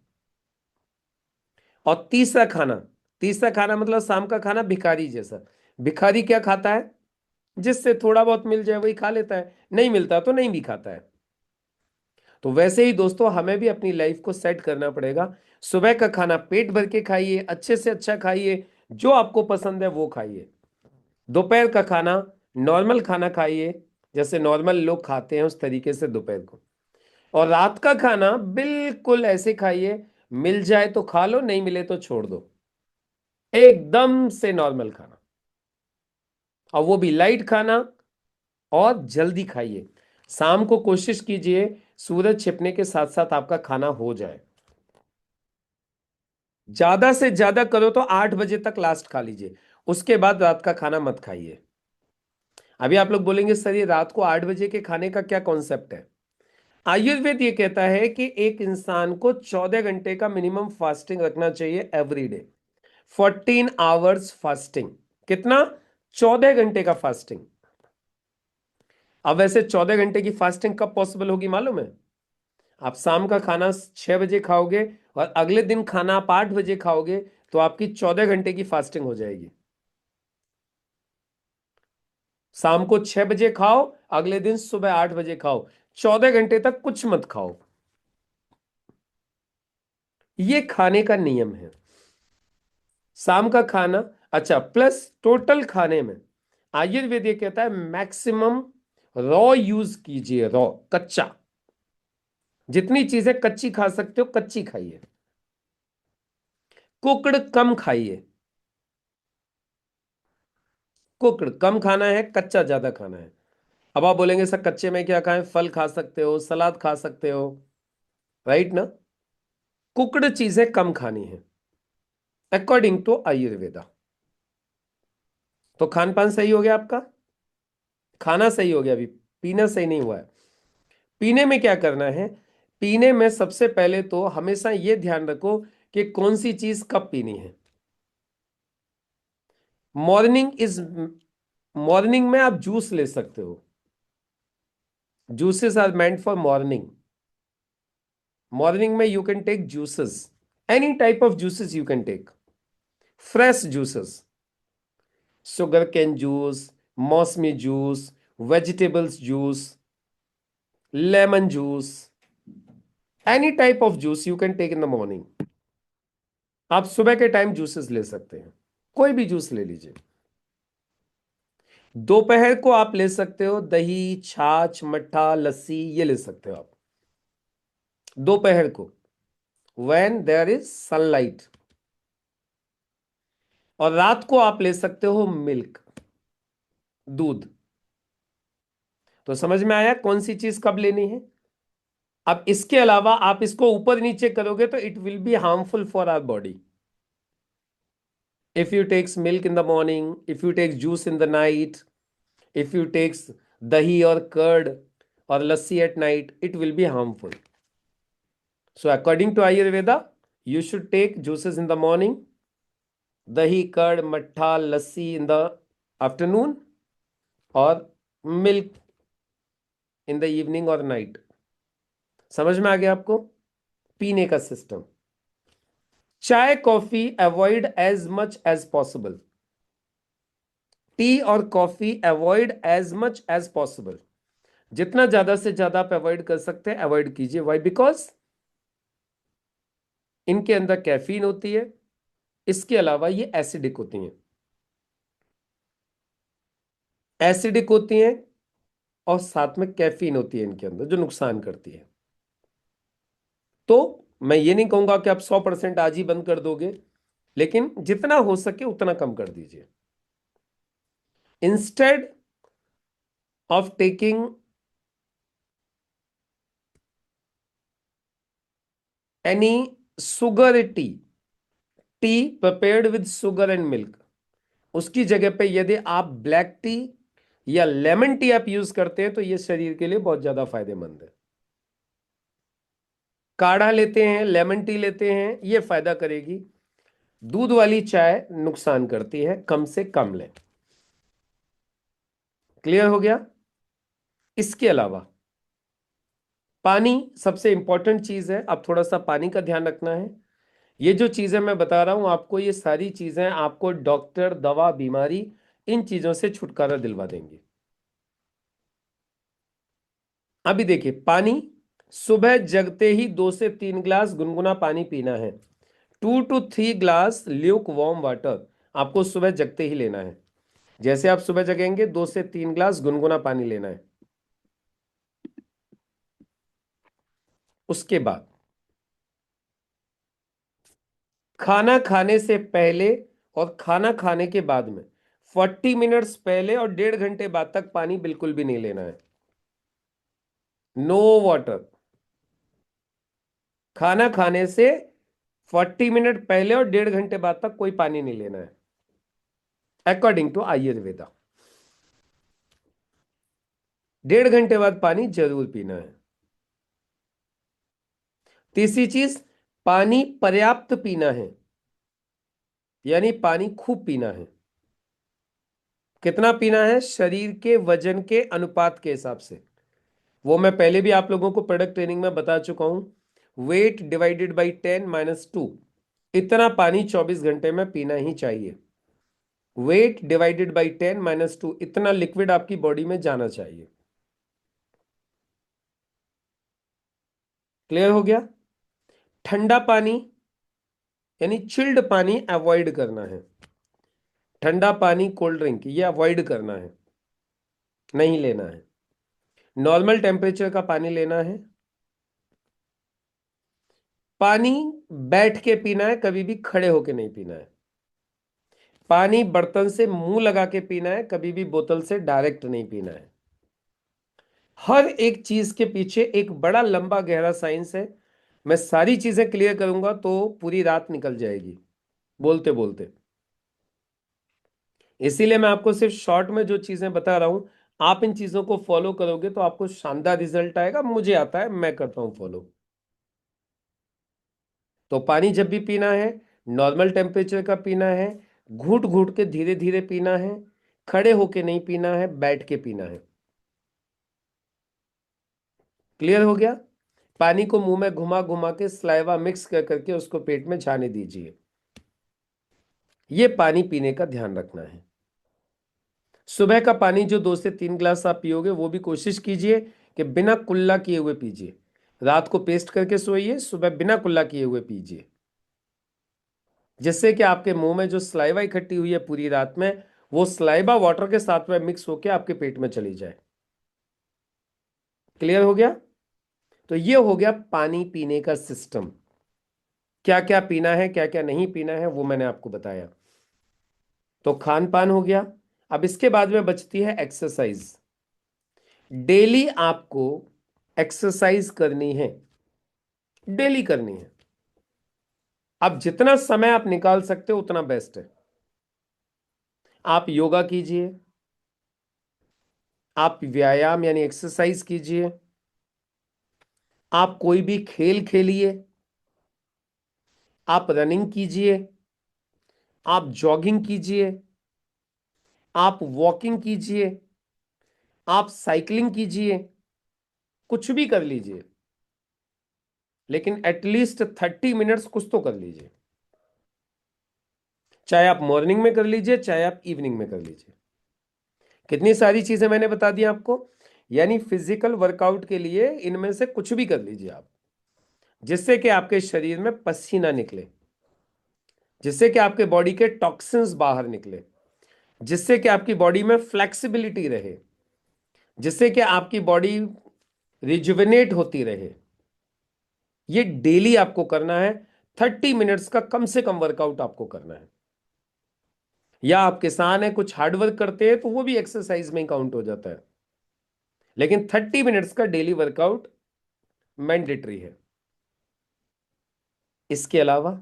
Speaker 1: और तीसरा खाना मतलब शाम का खाना भिखारी जैसा। भिखारी क्या खाता है? जिससे थोड़ा बहुत मिल जाए वही खा लेता है, नहीं मिलता तो नहीं भी खाता है। तो वैसे ही दोस्तों हमें भी अपनी लाइफ को सेट करना पड़ेगा। सुबह का खाना पेट भर के खाइए, अच्छे से अच्छा खाइए, जो आपको पसंद है वो खाइए। दोपहर का खाना नॉर्मल खाना खाइए, जैसे नॉर्मल लोग खाते हैं उस तरीके से दोपहर को। और रात का खाना बिल्कुल ऐसे खाइए, मिल जाए तो खा लो, नहीं मिले तो छोड़ दो। एकदम से नॉर्मल खाना, और वो भी लाइट खाना, और जल्दी खाइए। शाम को कोशिश कीजिए सूरज छिपने के साथ साथ आपका खाना हो जाए। ज्यादा से ज्यादा करो तो 8 बजे तक लास्ट खा लीजिए, उसके बाद रात का खाना मत खाइए। अभी आप लोग बोलेंगे सर ये रात को 8 बजे के खाने का क्या कॉन्सेप्ट है? आयुर्वेद ये कहता है कि एक इंसान को 14 घंटे का मिनिमम फास्टिंग रखना चाहिए एवरी डे। 14 hours fasting. कितना? 14 घंटे का फास्टिंग। अब वैसे 14 घंटे की फास्टिंग कब पॉसिबल होगी मालूम है? आप शाम का खाना 6 बजे खाओगे और अगले दिन खाना आप 8 बजे खाओगे, तो आपकी 14 घंटे की फास्टिंग हो जाएगी। शाम को 6 बजे खाओ, अगले दिन सुबह 8 बजे खाओ, 14 घंटे तक कुछ मत खाओ। ये खाने का नियम है। शाम का खाना, अच्छा, प्लस टोटल खाने में आयुर्वेद ये कहता है मैक्सिमम रॉ यूज कीजिए, रॉ, कच्चा। जितनी चीजें कच्ची खा सकते हो कच्ची खाइए। कुकड़ कम खाइए। कुकड़ कम खाना है, कच्चा ज्यादा खाना है। अब आप बोलेंगे सर कच्चे में क्या खाएं? फल खा सकते हो, सलाद खा सकते हो, राइट ना? कुकड़ चीजें कम खानी है अकॉर्डिंग टू आयुर्वेदा। तो खान पान सही हो गया आपका, खाना सही हो गया, अभी पीना सही नहीं हुआ है। पीने में क्या करना है? पीने में सबसे पहले तो हमेशा यह ध्यान रखो कि कौन सी चीज कब पीनी है। मॉर्निंग इज मॉर्निंग में आप जूस ले सकते हो। Juices are meant for morning. Morning में you can take juices, any type of juices you can take, fresh juices, sugar cane juice, mausami juice, vegetables juice, lemon juice, any type of juice you can take in the morning. आप सुबह के time juices ले सकते हैं, कोई भी juice ले लीजिए। दोपहर को आप ले सकते हो दही, छाछ, मट्ठा, लस्सी, ये ले सकते हो आप दोपहर को, व्हेन देयर इज सनलाइट। और रात को आप ले सकते हो मिल्क, दूध। तो समझ में आया कौन सी चीज कब लेनी है? अब इसके अलावा आप इसको ऊपर नीचे करोगे तो it will be harmful for our body. If you takes milk in the morning, if you takes juice in the night, if you takes dahi or curd or lassi at night, it will be harmful. So according to Ayurveda, you should take juices in the morning, dahi, curd, mattha, lassi in the afternoon, or milk in the evening or night. समझ में आ गया आपको पीने का system? चाय coffee avoid as much as possible. Tea और coffee avoid as much as possible. जितना ज्यादा से ज्यादा आप अवॉइड कर सकते हैं अवॉइड कीजिए। वाई? बिकॉज इनके अंदर कैफीन होती है, इसके अलावा ये एसिडिक होती हैं। एसिडिक होती हैं और साथ में कैफीन होती है इनके अंदर जो नुकसान करती है। तो मैं ये नहीं कहूंगा कि आप 100% आज ही बंद कर दोगे, लेकिन जितना हो सके उतना कम कर दीजिए। Instead of taking any sugar T, T prepared with sugar and milk, उसकी जगह पे यदि आप ब्लैक टी या लेमन टी आप यूज करते हैं तो ये शरीर के लिए बहुत ज्यादा फायदेमंद है। काढ़ा लेते हैं, लेमन टी लेते हैं, ये फायदा करेगी। दूध वाली चाय नुकसान करती है, कम से कम लें। क्लियर हो गया? इसके अलावा पानी सबसे इंपॉर्टेंट चीज है। अब थोड़ा सा पानी का ध्यान रखना है। ये जो चीजें मैं बता रहा हूं आपको, ये सारी चीजें आपको डॉक्टर, दवा, बीमारी, इन चीजों से छुटकारा दिलवा देंगी। अभी देखिए, पानी सुबह जगते ही 2 से 3 ग्लास गुनगुना पानी पीना है। 2 to 3 glass Luke warm water आपको सुबह जगते ही लेना है। जैसे आप सुबह जगेंगे 2 से 3 ग्लास गुनगुना पानी लेना है। उसके बाद खाना खाने से पहले और खाना खाने के बाद में 40 मिनट्स पहले और 1.5 घंटे बाद तक पानी बिल्कुल भी नहीं लेना है। No water. खाना खाने से 40 मिनट पहले और 1.5 घंटे बाद तक कोई पानी नहीं लेना है, अकॉर्डिंग टू आयुर्वेदा। 1.5 घंटे बाद पानी जरूर पीना है। तीसरी चीज, पानी पर्याप्त पीना है, यानी पानी खूब पीना है। कितना पीना है? शरीर के वजन के अनुपात के हिसाब से। वो मैं पहले भी आप लोगों को प्रोडक्ट ट्रेनिंग में बता चुका हूं। वेट डिवाइडेड बाई 10 - 2, इतना पानी 24 घंटे में पीना ही चाहिए। वेट डिवाइडेड बाई 10 - 2, इतना लिक्विड आपकी बॉडी में जाना चाहिए। क्लियर हो गया? ठंडा पानी यानी चिल्ड पानी अवॉइड करना है। ठंडा पानी, कोल्ड ड्रिंक, ये अवॉइड करना है, नहीं लेना है। नॉर्मल टेम्परेचर का पानी लेना है। पानी बैठ के पीना है, कभी भी खड़े होके नहीं पीना है। पानी बर्तन से मुंह लगा के पीना है, कभी भी बोतल से डायरेक्ट नहीं पीना है। हर एक चीज के पीछे एक बड़ा लंबा गहरा साइंस है। मैं सारी चीजें क्लियर करूंगा तो पूरी रात निकल जाएगी बोलते बोलते। इसीलिए मैं आपको सिर्फ शॉर्ट में जो चीजें बता रहा हूं, आप इन चीजों को फॉलो करोगे तो आपको शानदार रिजल्ट आएगा। मुझे आता है, मैं करता हूं फॉलो। तो पानी जब भी पीना है, नॉर्मल टेम्परेचर का पीना है, घूट घूट के धीरे धीरे पीना है, खड़े होके नहीं पीना है, बैठ के पीना है। क्लियर हो गया? पानी को मुंह में घुमा घुमा के स्लाइवा मिक्स कर करके उसको पेट में जाने दीजिए। ये पानी पीने का ध्यान रखना है। सुबह का पानी जो 2 से 3 ग्लास आप पियोगे, वो भी कोशिश कीजिए कि बिना कुल्ला किए हुए पीजिए। रात को पेस्ट करके सोइए, सुबह बिना कुल्ला किए हुए पीजिए, जिससे कि आपके मुंह में जो स्लाइवा इकट्ठी हुई है पूरी रात में, वो स्लाइवा वाटर के साथ में मिक्स होकर आपके पेट में चली जाए। क्लियर हो गया? तो ये हो गया पानी पीने का सिस्टम। क्या क्या पीना है, क्या क्या नहीं पीना है, वो मैंने आपको बताया। तो खान पान हो गया। अब इसके बाद में बचती है एक्सरसाइज। डेली आपको एक्सरसाइज करनी है, डेली करनी है। अब जितना समय आप निकाल सकते हो उतना बेस्ट है। आप योगा कीजिए, आप व्यायाम यानी एक्सरसाइज कीजिए, आप कोई भी खेल खेलिए, आप रनिंग कीजिए, आप जॉगिंग कीजिए, आप वॉकिंग कीजिए, आप साइकिलिंग कीजिए, कुछ भी कर लीजिए, लेकिन एटलीस्ट 30 मिनट्स कुछ तो कर लीजिए। चाहे आप मॉर्निंग में कर लीजिए, चाहे आप इवनिंग में कर लीजिए। कितनी सारी चीजें मैंने बता दी आपको। यानी फिजिकल वर्कआउट के लिए इनमें से कुछ भी कर लीजिए आप, जिससे कि आपके शरीर में पसीना निकले, जिससे कि आपके बॉडी के टॉक्सिन्स बाहर निकले, जिससे कि आपकी बॉडी में फ्लेक्सिबिलिटी रहे, जिससे कि आपकी बॉडी रिजुविनेट होती रहे। ये डेली आपको करना है। 30 मिनट्स का कम से कम वर्कआउट आपको करना है। या आप किसान हैं, कुछ हार्डवर्क करते हैं, तो वो भी एक्सरसाइज में ही काउंट हो जाता है, लेकिन 30 मिनट्स का डेली वर्कआउट मैंडेटरी है। इसके अलावा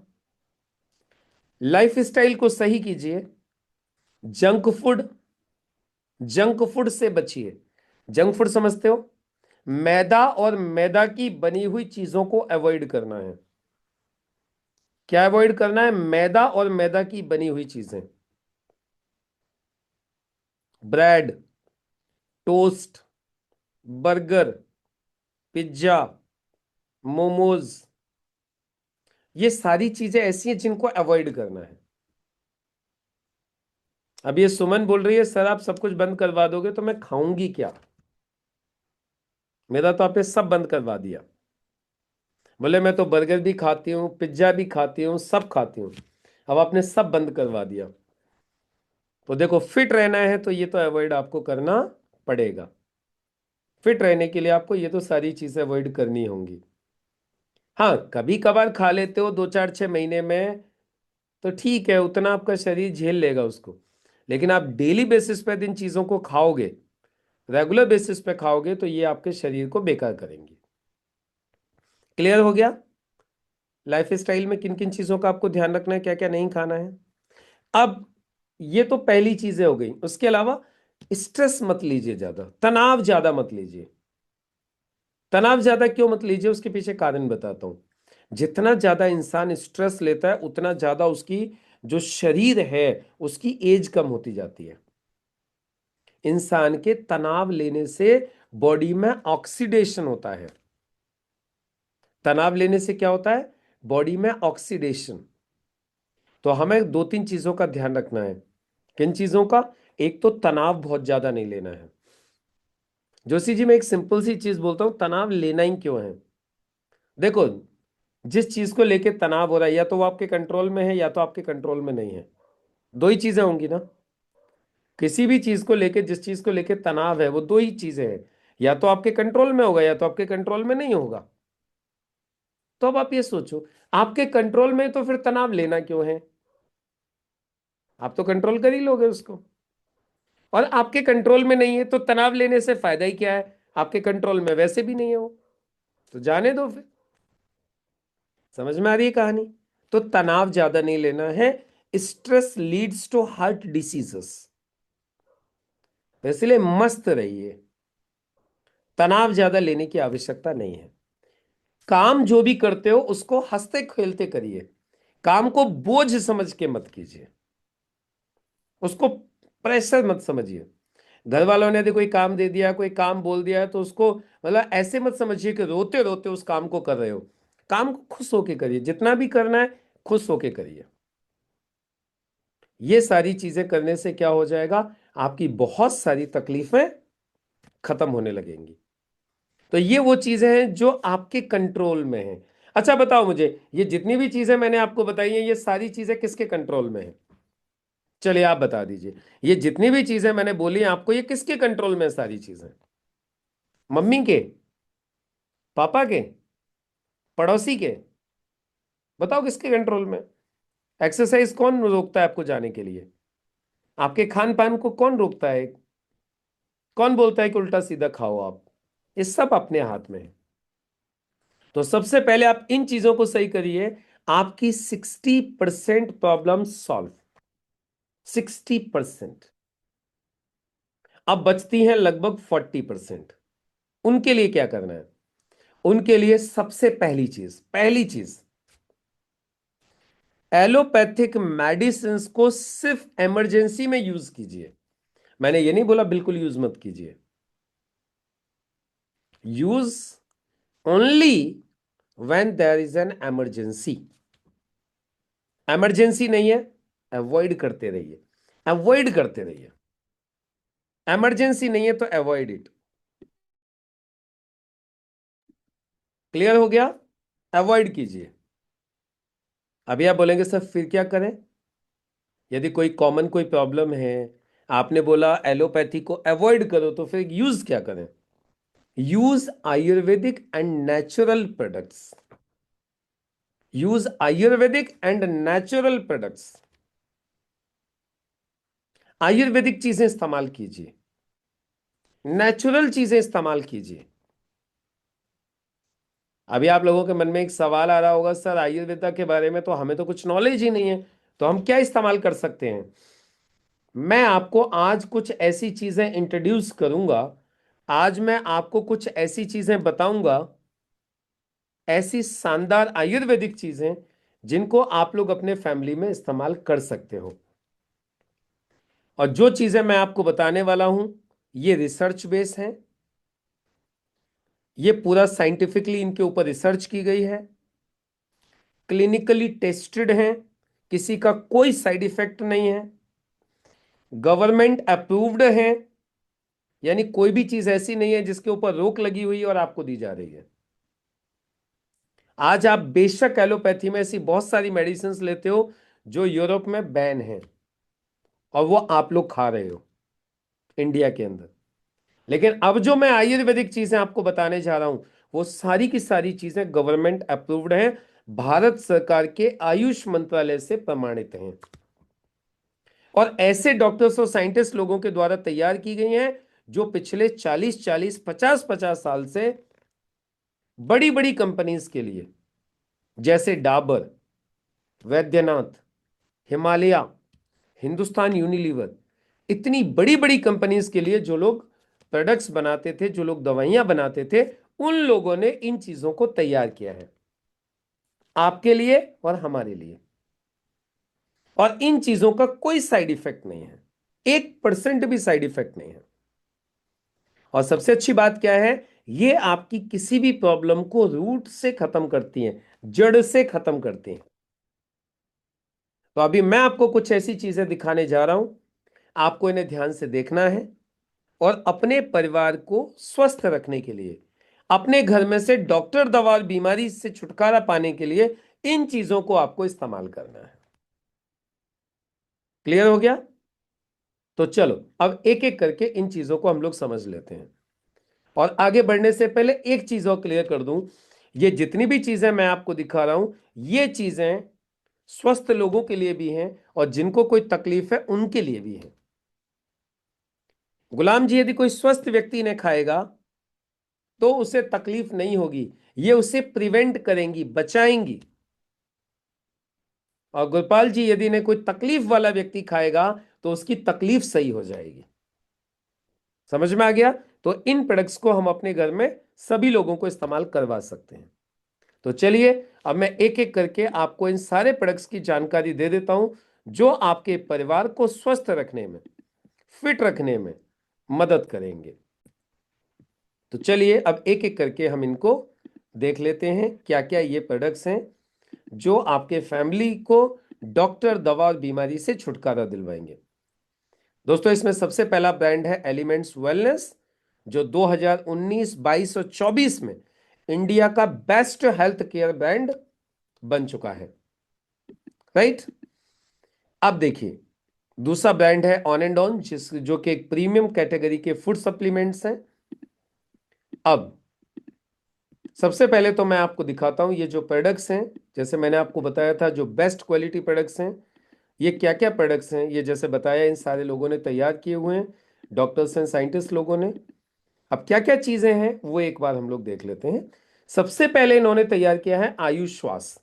Speaker 1: लाइफ स्टाइल को सही कीजिए। जंक फूड, जंक फूड से बचिए। जंक फूड समझते हो? मैदा और मैदा की बनी हुई चीजों को अवॉइड करना है। क्या अवॉइड करना है? मैदा और मैदा की बनी हुई चीजें, bread, toast, burger, pizza, momos, ये सारी चीजें ऐसी हैं जिनको अवॉइड करना है। अब ये सुमन बोल रही है सर आप सब कुछ बंद करवा दोगे तो मैं खाऊंगी क्या? मेरा तो आपने सब बंद करवा दिया। बोले मैं तो बर्गर भी खाती हूँ, पिज्जा भी खाती हूँ, सब खाती हूँ। अब आपने सब बंद करवा दिया। तो देखो, फिट रहना है तो ये तो अवॉइड आपको करना पड़ेगा। फिट रहने के लिए आपको ये तो सारी चीजें अवॉइड करनी होंगी। हाँ, कभी कभार खा लेते हो 2 4 6 महीने में तो ठीक है, उतना आपका शरीर झेल लेगा उसको। लेकिन आप डेली बेसिस पे इन चीजों को खाओगे, रेगुलर बेसिस पे खाओगे तो ये आपके शरीर को बेकार करेंगी। क्लियर हो गया? लाइफ स्टाइल में किन किन चीजों का आपको ध्यान रखना है, क्या क्या नहीं खाना है। अब ये तो पहली चीजें हो गई। उसके अलावा स्ट्रेस मत लीजिए, ज्यादा तनाव ज्यादा मत लीजिए। तनाव ज्यादा क्यों मत लीजिए, उसके पीछे कारण बताता हूं। जितना ज्यादा इंसान स्ट्रेस लेता है उतना ज्यादा उसकी जो शरीर है उसकी एज कम होती जाती है। इंसान के तनाव लेने से बॉडी में ऑक्सीडेशन होता है। तनाव लेने से क्या होता है? बॉडी में ऑक्सीडेशन। तो हमें 2 3 चीजों का ध्यान रखना है। किन चीजों का? एक तो तनाव बहुत ज्यादा नहीं लेना है। जोशी जी, मैं एक सिंपल सी चीज बोलता हूं, तनाव लेना ही क्यों है? देखो, जिस चीज को लेके तनाव हो रहा है या तो वो आपके कंट्रोल में है या तो आपके कंट्रोल में नहीं है। दो ही चीजें होंगी ना। किसी भी चीज को लेके, जिस चीज को लेके तनाव है वो दो ही चीजें हैं, या तो आपके कंट्रोल में होगा या तो आपके कंट्रोल में नहीं होगा। तो अब आप ये सोचो, आपके कंट्रोल में तो फिर तनाव लेना क्यों है? आप तो कंट्रोल कर ही लोगे उसको। और आपके कंट्रोल में नहीं है तो तनाव लेने से फायदा ही क्या है? आपके कंट्रोल में वैसे भी नहीं है वो, तो जाने दो फिर। समझ में आ रही है कहानी? तो तनाव ज्यादा नहीं लेना है। Stress leads to heart diseases, तो इसलिए मस्त रहिए। तनाव ज्यादा लेने की आवश्यकता नहीं है। काम जो भी करते हो उसको हंसते खेलते करिए। काम को बोझ समझ के मत कीजिए, उसको प्रेशर मत समझिए। घर वालों ने यदि कोई काम दे दिया, कोई काम बोल दिया है तो उसको मतलब ऐसे मत समझिए कि रोते रोते उस काम को कर रहे हो। काम को खुश होके करिए, जितना भी करना है खुश होके करिए। ये सारी चीजें करने से क्या हो जाएगा? आपकी बहुत सारी तकलीफें खत्म होने लगेंगी। तो ये वो चीजें हैं जो आपके कंट्रोल में हैं। अच्छा बताओ मुझे, ये जितनी भी चीजें मैंने आपको बताई हैं ये सारी चीजें किसके कंट्रोल में हैं? चलिए आप बता दीजिए, ये जितनी भी चीजें मैंने बोली हैं आपको, ये किसके कंट्रोल में है सारी चीजें? मम्मी के? पापा के? पड़ोसी के? बताओ किसके कंट्रोल में? एक्सरसाइज कौन रोकता है आपको जाने के लिए? आपके खान पान को कौन रोकता है? कौन बोलता है कि उल्टा सीधा खाओ आप? ये सब अपने हाथ में है। तो सबसे पहले आप इन चीजों को सही करिए, आपकी 60% प्रॉब्लम सॉल्व। 60%। अब बचती हैं लगभग 40%। उनके लिए क्या करना है? उनके लिए सबसे पहली चीज एलोपैथिक मेडिसिन को सिर्फ इमरजेंसी में यूज कीजिए। मैंने ये नहीं बोला बिल्कुल यूज मत कीजिए। Use only when there is an emergency. Emergency नहीं है, अवॉइड करते रहिए। अवॉइड करते रहिए। इमरजेंसी नहीं है तो अवॉइड इट। क्लियर हो गया? अवॉइड कीजिए। अभी आप बोलेंगे सर फिर क्या करें? यदि कोई कॉमन कोई प्रॉब्लम है, आपने बोला एलोपैथी को अवॉइड करो, तो फिर यूज क्या करें? Use Ayurvedic and natural products. Use Ayurvedic and natural products. Ayurvedic चीजें इस्तेमाल कीजिए, नेचुरल चीजें इस्तेमाल कीजिए। अभी आप लोगों के मन में एक सवाल आ रहा होगा, सर आयुर्वेदा के बारे में तो हमें तो कुछ नॉलेज ही नहीं है, तो हम क्या इस्तेमाल कर सकते हैं? मैं आपको आज कुछ ऐसी चीजें इंट्रोड्यूस करूंगा। आज मैं आपको कुछ ऐसी चीजें बताऊंगा, ऐसी शानदार आयुर्वेदिक चीजें जिनको आप लोग अपने फैमिली में इस्तेमाल कर सकते हो। और जो चीजें मैं आपको बताने वाला हूं ये रिसर्च बेस है, ये पूरा साइंटिफिकली इनके ऊपर रिसर्च की गई है, क्लिनिकली टेस्टेड है, किसी का कोई साइड इफेक्ट नहीं है, गवर्नमेंट अप्रूव्ड है, यानी कोई भी चीज ऐसी नहीं है जिसके ऊपर रोक लगी हुई है और आपको दी जा रही है। आज आप बेशक एलोपैथी में ऐसी बहुत सारी मेडिसिन लेते हो जो यूरोप में बैन है और वो आप लोग खा रहे हो इंडिया के अंदर। लेकिन अब जो मैं आयुर्वेदिक चीजें आपको बताने जा रहा हूं वो सारी की सारी चीजें गवर्नमेंट अप्रूव्ड हैं, भारत सरकार के आयुष मंत्रालय से प्रमाणित हैं और ऐसे डॉक्टर्स और साइंटिस्ट लोगों के द्वारा तैयार की गई हैं जो पिछले 40-40 50-50 साल से बड़ी बड़ी कंपनीज के लिए, जैसे डाबर, वैद्यनाथ, हिमालय, हिंदुस्तान यूनिलीवर, इतनी बड़ी बड़ी कंपनीज के लिए जो लोग प्रोडक्ट्स बनाते थे, जो लोग दवाइयां बनाते थे, उन लोगों ने इन चीजों को तैयार किया है आपके लिए और हमारे लिए। और इन चीजों का कोई साइड इफेक्ट नहीं है, 1% भी साइड इफेक्ट नहीं है। और सबसे अच्छी बात क्या है, ये आपकी किसी भी प्रॉब्लम को रूट से खत्म करती हैं, जड़ से खत्म करती हैं। तो अभी मैं आपको कुछ ऐसी चीजें दिखाने जा रहा हूं, आपको इन्हें ध्यान से देखना है और अपने परिवार को स्वस्थ रखने के लिए, अपने घर में से डॉक्टर दवा बीमारी से छुटकारा पाने के लिए इन चीजों को आपको इस्तेमाल करना है। क्लियर हो गया? तो चलो अब एक एक करके इन चीजों को हम लोग समझ लेते हैं। और आगे बढ़ने से पहले एक चीज और क्लियर कर दूं, ये जितनी भी चीजें मैं आपको दिखा रहा हूं ये चीजें स्वस्थ लोगों के लिए भी हैं और जिनको कोई तकलीफ है उनके लिए भी है। गुलाम जी, यदि कोई स्वस्थ व्यक्ति ने खाएगा तो उसे तकलीफ नहीं होगी, ये उसे प्रिवेंट करेंगी, बचाएंगी। और गोपाल जी, यदि ने कोई तकलीफ वाला व्यक्ति खाएगा तो उसकी तकलीफ सही हो जाएगी। समझ में आ गया? तो इन प्रोडक्ट्स को हम अपने घर में सभी लोगों को इस्तेमाल करवा सकते हैं। तो चलिए अब मैं एक एक करके आपको इन सारे प्रोडक्ट्स की जानकारी दे देता हूं जो आपके परिवार को स्वस्थ रखने में, फिट रखने में मदद करेंगे। तो चलिए अब एक एक करके हम इनको देख लेते हैं क्या क्या ये प्रोडक्ट्स हैं जो आपके फैमिली को डॉक्टर दवा और बीमारी से छुटकारा दिलवाएंगे। दोस्तों, इसमें सबसे पहला ब्रांड है एलिमेंट्स वेलनेस, जो 2019, 22 और 24 में इंडिया का बेस्ट हेल्थ केयर ब्रांड बन चुका है। राइट? अब देखिए, दूसरा ब्रांड है ऑन एंड ऑन, जो कि एक प्रीमियम कैटेगरी के फूड सप्लीमेंट्स हैं। अब सबसे पहले तो मैं आपको दिखाता हूं ये जो प्रोडक्ट्स हैं, जैसे मैंने आपको बताया था जो बेस्ट क्वालिटी प्रोडक्ट्स हैं, ये क्या क्या प्रोडक्ट्स हैं। ये जैसे बताया इन सारे लोगों ने तैयार किए हुए हैं, डॉक्टर्स एंड साइंटिस्ट लोगों ने। अब क्या क्या चीजें हैं वो एक बार हम लोग देख लेते हैं। सबसे पहले इन्होंने तैयार किया है आयुष श्वास।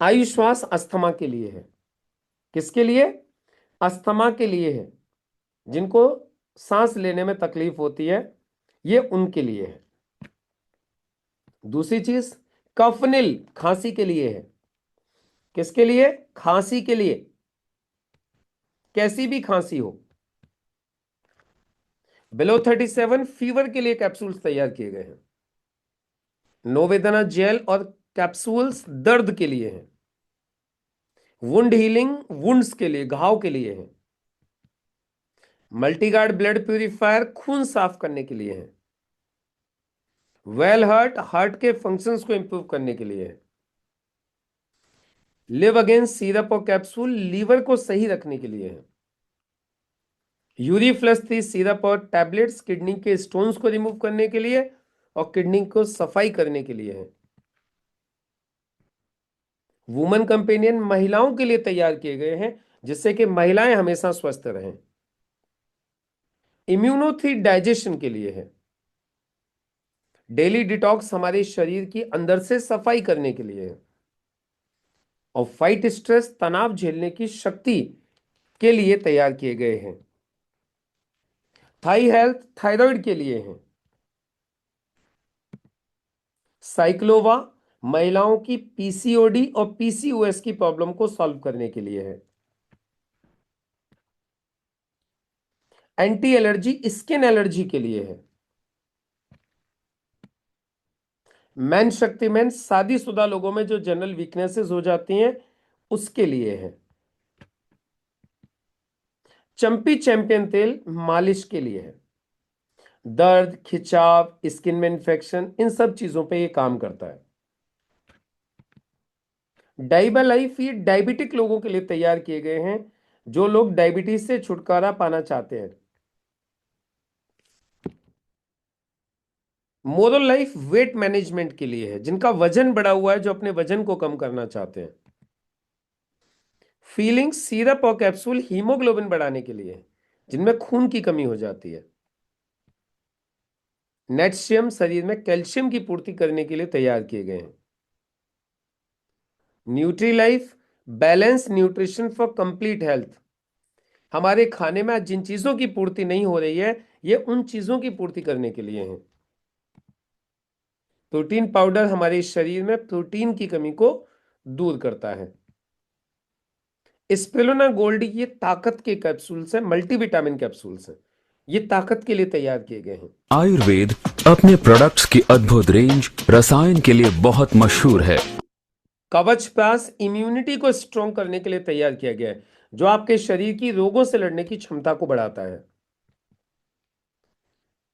Speaker 1: आयुष श्वास अस्थमा के लिए है। किसके लिए? अस्थमा के लिए है। जिनको सांस लेने में तकलीफ होती है ये उनके लिए है। दूसरी चीज, कफनिल, खांसी के लिए है। किसके लिए? खांसी के लिए, कैसी भी खांसी हो। बिलो 37 फीवर के लिए कैप्सूल्स तैयार किए गए हैं। नोवेदना जेल और कैप्सूल्स दर्द के लिए हैं। वुंड हीलिंग, वुंड्स के लिए, घाव के लिए है। मल्टीगार्ड ब्लड प्यूरिफायर, खून साफ करने के लिए है। वेल हार्ट, हार्ट के फंक्शंस को इंप्रूव करने के लिए है। लिव अगेंस्ट सिरप और कैप्सूल, लीवर को सही रखने के लिए है। यूरीफ्लस 3 सिरप और टैबलेट्स, किडनी के स्टोन्स को रिमूव करने के लिए और किडनी को सफाई करने के लिए है। वुमन कंपेनियन, महिलाओं के लिए तैयार किए गए हैं जिससे कि महिलाएं हमेशा स्वस्थ रहें। इम्यूनो 3 डाइजेशन के लिए है। डेली डिटॉक्स, हमारे शरीर की अंदर से सफाई करने के लिए है। और फाइट स्ट्रेस, तनाव झेलने की शक्ति के लिए तैयार किए गए हैं। थाई हेल्थ, थायराइड के लिए है। साइक्लोवा, महिलाओं की पीसीओडी और पीसीओएस की प्रॉब्लम को सॉल्व करने के लिए है। एंटी एलर्जी स्किन एलर्जी के लिए है। मैन शक्ति मैन शादीशुदा लोगों में जो जनरल वीकनेसेस हो जाती हैं उसके लिए है। चंपी चैंपियन तेल मालिश के लिए है। दर्द, खिंचाव, स्किन में इन्फेक्शन, इन सब चीजों पे ये काम करता है। डाइबा लाइफ ये डायबिटिक लोगों के लिए तैयार किए गए हैं, जो लोग डायबिटीज से छुटकारा पाना चाहते हैं। मोरल लाइफ वेट मैनेजमेंट के लिए है, जिनका वजन बढ़ा हुआ है, जो अपने वजन को कम करना चाहते हैं। फीलिंग सिरप और कैप्सूल हीमोग्लोबिन बढ़ाने के लिए है, जिनमें खून की कमी हो जाती है। नेट्शियम शरीर में कैल्शियम की पूर्ति करने के लिए तैयार किए गए हैं। Nutri life balance nutrition for complete health. हमारे खाने में आज जिन चीजों की पूर्ति नहीं हो रही है, ये उन चीजों की पूर्ति करने के लिए है। प्रोटीन पाउडर हमारे शरीर में प्रोटीन की कमी को दूर करता है। स्पिरुलिना गोल्ड ये ताकत के कैप्सूल्स हैं, मल्टीविटामिन कैप्सूल्स हैं, ये ताकत के लिए तैयार किए गए हैं।
Speaker 2: आयुर्वेद अपने प्रोडक्ट्स की अद्भुत रेंज रसायन के लिए बहुत मशहूर है।
Speaker 1: कवच प्लस इम्यूनिटी को स्ट्रॉन्ग करने के लिए तैयार किया गया है, जो आपके शरीर की रोगों से लड़ने की क्षमता को बढ़ाता है।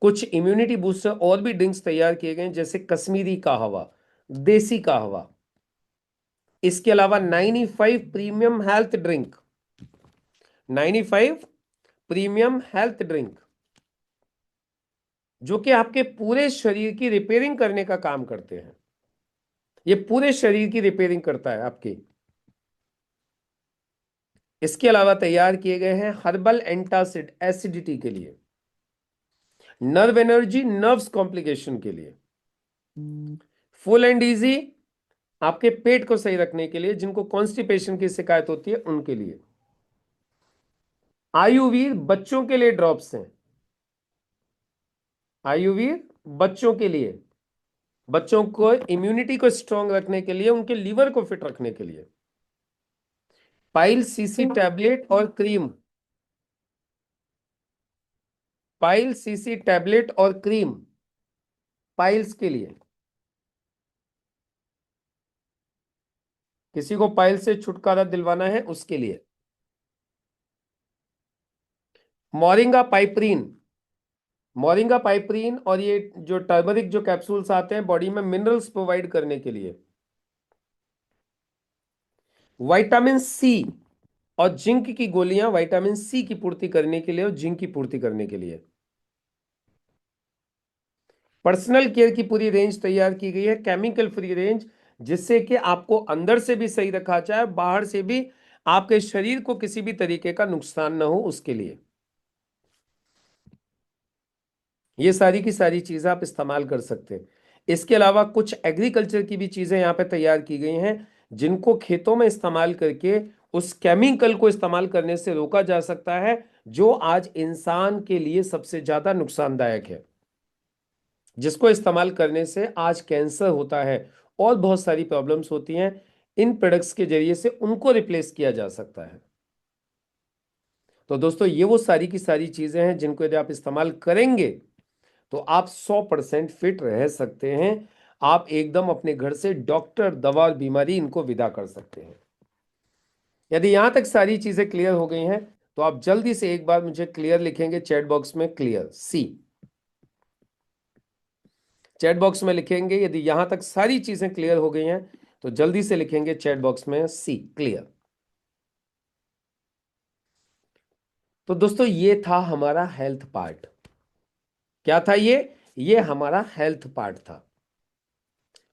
Speaker 1: कुछ इम्यूनिटी बूस्टर और भी ड्रिंक्स तैयार किए गए हैं, जैसे कश्मीरी कहवा, देसी कहवा। इसके अलावा 95 premium health drink, 95 premium health drink, जो कि आपके पूरे शरीर की रिपेयरिंग करने का काम करते हैं। ये पूरे शरीर की रिपेयरिंग करता है आपकी। इसके अलावा तैयार किए गए हैं हर्बल एंटासिड एसिडिटी के लिए, नर्व एनर्जी नर्व्स कॉम्प्लिकेशन के लिए, फुल एंड इजी आपके पेट को सही रखने के लिए, जिनको कॉन्स्टिपेशन की शिकायत होती है उनके लिए। आयुर्वेद बच्चों के लिए ड्रॉप्स हैं। आयुर्वेद बच्चों के लिए, बच्चों को इम्यूनिटी को स्ट्रांग रखने के लिए, उनके लीवर को फिट रखने के लिए। पाइल सीसी टैबलेट और क्रीम, पाइल सीसी टैबलेट और क्रीम पाइल्स के लिए, किसी को पाइल से छुटकारा दिलवाना है उसके लिए। मोरिंगा पाइपरीन, मोरिंगा पाइपरीन और ये जो टर्मरिक जो कैप्सूल्स आते हैं बॉडी में मिनरल्स प्रोवाइड करने के लिए। विटामिन सी और जिंक की गोलियां विटामिन सी की पूर्ति करने के लिए और जिंक की पूर्ति करने के लिए। पर्सनल केयर की पूरी रेंज तैयार की गई है, केमिकल फ्री रेंज, जिससे कि आपको अंदर से भी सही रखा जाए, बाहर से भी आपके शरीर को किसी भी तरीके का नुकसान ना हो, उसके लिए ये सारी की सारी चीजें आप इस्तेमाल कर सकते हैं। इसके अलावा कुछ एग्रीकल्चर की भी चीजें यहाँ पे तैयार की गई हैं, जिनको खेतों में इस्तेमाल करके उस केमिकल को इस्तेमाल करने से रोका जा सकता है, जो आज इंसान के लिए सबसे ज्यादा नुकसानदायक है, जिसको इस्तेमाल करने से आज कैंसर होता है और बहुत सारी प्रॉब्लम्स होती हैं। इन प्रोडक्ट्स के जरिए से उनको रिप्लेस किया जा सकता है। तो दोस्तों, ये वो सारी की सारी चीजें हैं जिनको यदि आप इस्तेमाल करेंगे तो आप 100% फिट रह सकते हैं। आप एकदम अपने घर से डॉक्टर, दवा और बीमारी इनको विदा कर सकते हैं। यदि यहां तक सारी चीजें क्लियर हो गई हैं तो आप जल्दी से एक बार मुझे क्लियर लिखेंगे चैट बॉक्स में, क्लियर सी, चैट बॉक्स में लिखेंगे। यदि यहां तक सारी चीजें क्लियर हो गई हैं तो जल्दी से लिखेंगे चैट बॉक्स में सी, क्लियर। तो दोस्तों, ये था हमारा हेल्थ पार्ट। क्या था ये हमारा हेल्थ पार्ट था।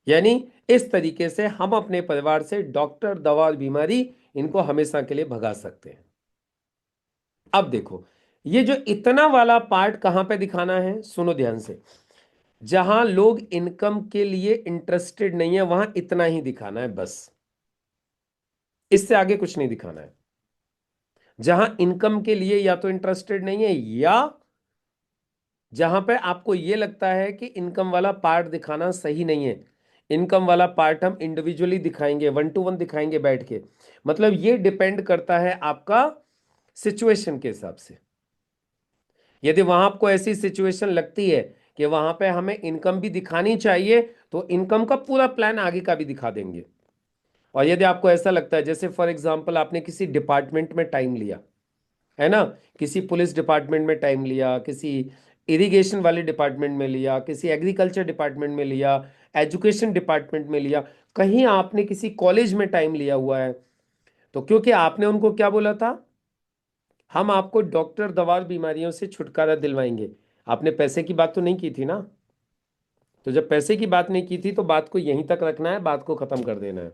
Speaker 1: यानी इस तरीके से हम अपने परिवार से डॉक्टर, दवा और बीमारी इनको हमेशा के लिए भगा सकते हैं। अब देखो, ये जो इतना वाला पार्ट कहां पे दिखाना है, सुनो ध्यान से। जहां लोग इनकम के लिए इंटरेस्टेड नहीं है वहां इतना ही दिखाना है बस, इससे आगे कुछ नहीं दिखाना है। जहां इनकम के लिए या तो इंटरेस्टेड नहीं है, या जहां पे आपको यह लगता है कि इनकम वाला पार्ट दिखाना सही नहीं है, इनकम वाला पार्ट हम इंडिविजुअली दिखाएंगे, 1 to 1 दिखाएंगे बैठ के। मतलब ये डिपेंड करता है आपका सिचुएशन के हिसाब से। यदि वहां आपको ऐसी सिचुएशन लगती है कि वहां पे हमें इनकम भी दिखानी चाहिए, तो इनकम का पूरा प्लान आगे का भी दिखा देंगे। और यदि आपको ऐसा लगता है, जैसे फॉर एग्जांपल आपने किसी डिपार्टमेंट में टाइम लिया है ना, किसी पुलिस डिपार्टमेंट में टाइम लिया, किसी इरिगेशन वाले डिपार्टमेंट में लिया, किसी एग्रीकल्चर डिपार्टमेंट में लिया, एजुकेशन डिपार्टमेंट में लिया, कहीं आपने किसी कॉलेज में टाइम लिया हुआ है, तो क्योंकि आपने उनको क्या बोला था, हम आपको डॉक्टर दवा और बीमारियों से छुटकारा दिलवाएंगे। आपने पैसे की बात तो नहीं की थी ना। तो जब पैसे की बात नहीं की थी तो बात को यहीं तक रखना है, बात को खत्म कर देना है।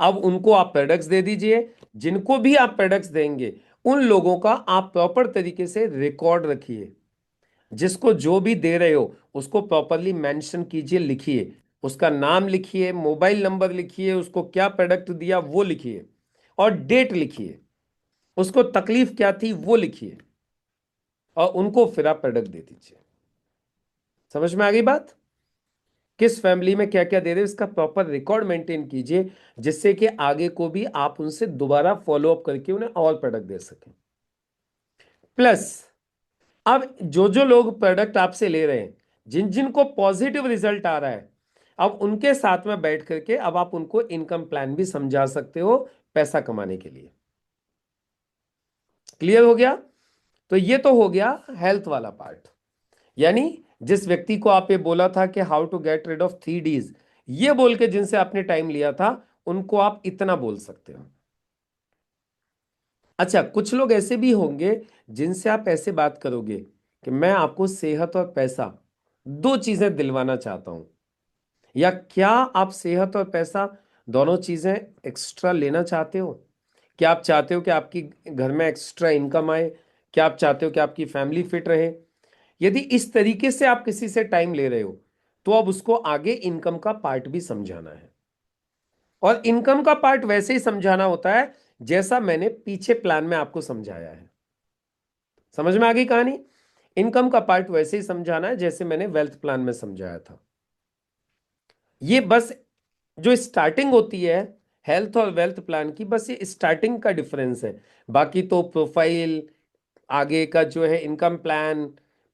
Speaker 1: अब उनको आप प्रोडक्ट्स दे दीजिए। जिनको भी आप प्रोडक्ट्स देंगे उन लोगों का आप प्रॉपर तरीके से रिकॉर्ड रखिए। जिसको जो भी दे रहे हो उसको प्रॉपरली मेंशन कीजिए, लिखिए, उसका नाम लिखिए, मोबाइल नंबर लिखिए, उसको क्या प्रोडक्ट दिया वो लिखिए, और डेट लिखिए, उसको तकलीफ क्या थी वो लिखिए, और उनको फिर आप प्रोडक्ट दे दीजिए। समझ में आ गई बात? किस फैमिली में क्या क्या दे रहे हो इसका प्रॉपर रिकॉर्ड मेंटेन कीजिए, जिससे कि आगे को भी आप उनसे दोबारा फॉलो अप करके उन्हें और प्रोडक्ट दे सकें। प्लस अब जो जो लोग प्रोडक्ट आपसे ले रहे हैं, जिन जिन को पॉजिटिव रिजल्ट आ रहा है, अब उनके साथ में बैठ करके अब आप उनको इनकम प्लान भी समझा सकते हो पैसा कमाने के लिए। क्लियर हो गया? तो ये तो हो गया हेल्थ वाला पार्ट। यानी जिस व्यक्ति को आप ये बोला था कि how to get rid of 3 Ds, ये बोल के जिनसे आपने टाइम लिया था उनको आप इतना बोल सकते हो। अच्छा, कुछ लोग ऐसे भी होंगे जिनसे आप ऐसे बात करोगे कि मैं आपको सेहत और पैसा, दो चीजें दिलवाना चाहता हूं। या क्या आप सेहत और पैसा दोनों चीजें एक्स्ट्रा लेना चाहते हो? क्या आप चाहते हो कि आपकी घर में एक्स्ट्रा इनकम आए? क्या आप चाहते हो कि आपकी फैमिली फिट रहे? यदि इस तरीके से आप किसी से टाइम ले रहे हो, तो अब उसको आगे इनकम का पार्ट भी समझाना है। और इनकम का पार्ट वैसे ही समझाना होता है जैसा मैंने पीछे प्लान में आपको समझाया है। समझ में आ गई कहानी? इनकम का पार्ट वैसे ही समझाना है जैसे मैंने वेल्थ प्लान में समझाया था। ये बस जो स्टार्टिंग होती है हेल्थ और वेल्थ प्लान की, बस ये स्टार्टिंग का डिफरेंस है। बाकी तो प्रोफाइल, आगे का जो है इनकम प्लान,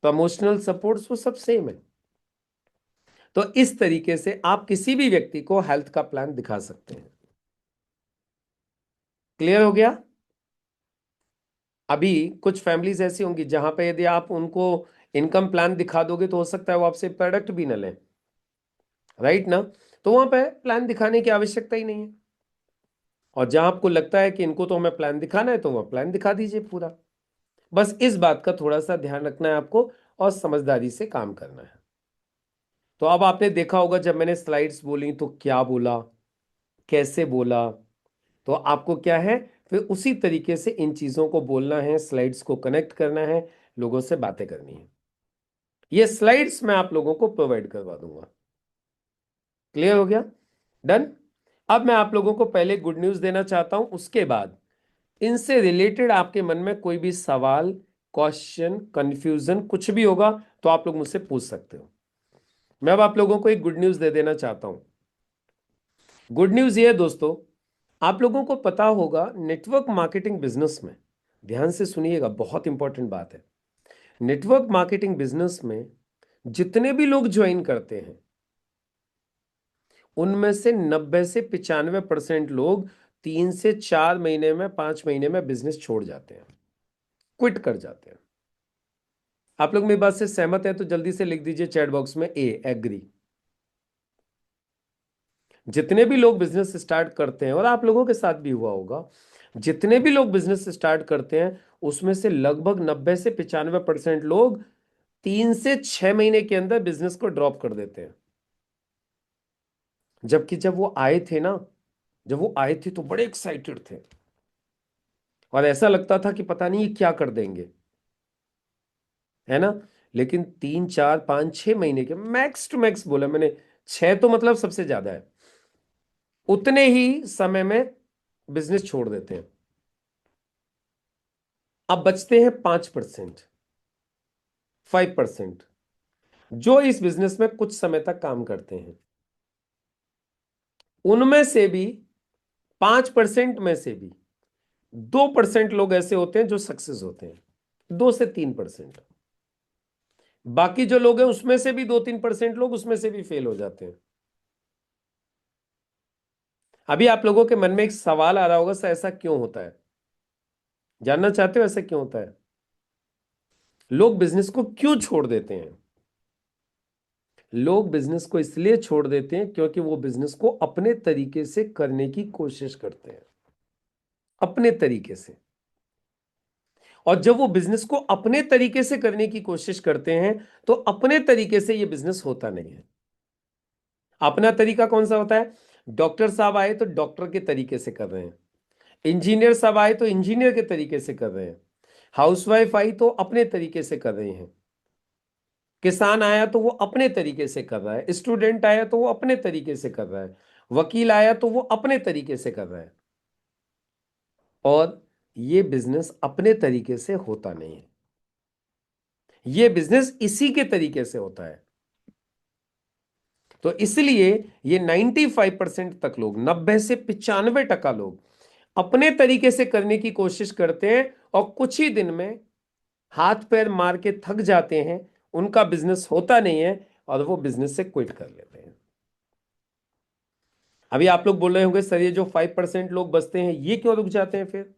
Speaker 1: प्रमोशनल सपोर्ट्स, वो सब सेम है। तो इस तरीके से आप किसी भी व्यक्ति को हेल्थ का प्लान दिखा सकते हैं। क्लियर हो गया? अभी कुछ फैमिलीज ऐसी होंगी जहां पे यदि आप उनको इनकम प्लान दिखा दोगे तो हो सकता है वो आपसे प्रोडक्ट भी ना लें, राइट ना? तो वहां पे प्लान दिखाने की आवश्यकता ही नहीं है। और जहां आपको लगता है कि इनको तो हमें प्लान दिखाना है, तो वह प्लान दिखा दीजिए पूरा। बस इस बात का थोड़ा सा ध्यान रखना है आपको, और समझदारी से काम करना है। तो अब आपने देखा होगा जब मैंने स्लाइड्स बोली तो क्या बोला, कैसे बोला। तो आपको क्या है, फिर उसी तरीके से इन चीजों को बोलना है, स्लाइड्स को कनेक्ट करना है, लोगों से बातें करनी है। ये स्लाइड्स मैं आप लोगों को प्रोवाइड करवा दूंगा। क्लियर हो गया? डन। अब मैं आप लोगों को पहले गुड न्यूज देना चाहता हूं, उसके बाद इनसे रिलेटेड आपके मन में कोई भी सवाल, क्वेश्चन, कंफ्यूजन कुछ भी होगा तो आप लोग मुझसे पूछ सकते हो। मैं अब आप लोगों को एक गुड न्यूज दे देना चाहता हूं। गुड न्यूज ये है दोस्तों, आप लोगों को पता होगा नेटवर्क मार्केटिंग बिजनेस में, ध्यान से सुनिएगा, बहुत इंपॉर्टेंट बात है। नेटवर्क मार्केटिंग बिजनेस में जितने भी लोग ज्वाइन करते हैं उनमें से 90 से 95% लोग 3 से 4 महीने में, 5 महीने में बिजनेस छोड़ जाते हैं, क्विट कर जाते हैं। आप लोग मेरी बात से सहमत है तो जल्दी से लिख दीजिए चैट बॉक्स में ए, एग्री। जितने भी लोग बिजनेस स्टार्ट करते हैं, और आप लोगों के साथ भी हुआ होगा, जितने भी लोग बिजनेस स्टार्ट करते हैं उसमें से लगभग 90 से 95% लोग 3 से 6 महीने के अंदर बिजनेस को ड्रॉप कर देते हैं। जबकि जब वो आए थे ना, जब वो आए थे तो बड़े एक्साइटेड थे, और ऐसा लगता था कि पता नहीं ये क्या कर देंगे, है ना? लेकिन 3, 4, 5, 6 महीने के मैक्स टू मैक्स बोला मैंने, 6 तो मतलब सबसे ज्यादा है, उतने ही समय में बिजनेस छोड़ देते हैं। अब बचते हैं 5%, 5% जो इस बिजनेस में कुछ समय तक काम करते हैं। उनमें से भी 5% में से भी 2% लोग ऐसे होते हैं जो सक्सेस होते हैं, 2 से 3%। बाकी जो लोग हैं उसमें से भी 2-3% लोग उसमें से भी फेल हो जाते हैं। अभी आप लोगों के मन में एक सवाल आ रहा होगा, सर ऐसा क्यों होता है? जानना चाहते हो ऐसा क्यों होता है? लोग बिजनेस को क्यों छोड़ देते हैं? लोग बिजनेस को इसलिए छोड़ देते हैं क्योंकि वो बिजनेस को अपने तरीके से करने की कोशिश करते हैं, अपने तरीके से। और जब वो बिजनेस को अपने तरीके से करने की कोशिश करते हैं तो अपने तरीके से ये बिजनेस होता नहीं है। अपना तरीका कौन सा होता है? डॉक्टर साहब आए तो डॉक्टर के तरीके से कर रहे हैं, इंजीनियर साहब आए तो इंजीनियर के तरीके से कर रहे हैं, हाउसवाइफ आई तो अपने तरीके से कर रहे हैं, किसान आया तो वो अपने तरीके से कर रहा है, स्टूडेंट आया तो वो अपने तरीके से कर रहा है, वकील आया तो वो अपने तरीके से कर रहा है। और ये बिजनेस अपने तरीके से होता नहीं है, ये बिजनेस इसी के तरीके से होता है। तो इसलिए ये 95% तक लोग, 90 से 95% लोग अपने तरीके से करने की कोशिश करते हैं और कुछ ही दिन में हाथ पैर मार के थक जाते हैं, उनका बिजनेस होता नहीं है और वो बिजनेस से क्विट कर लेते हैं। अभी आप लोग बोल रहे होंगे सर ये जो 5% लोग बचते हैं ये क्यों रुक जाते हैं? फिर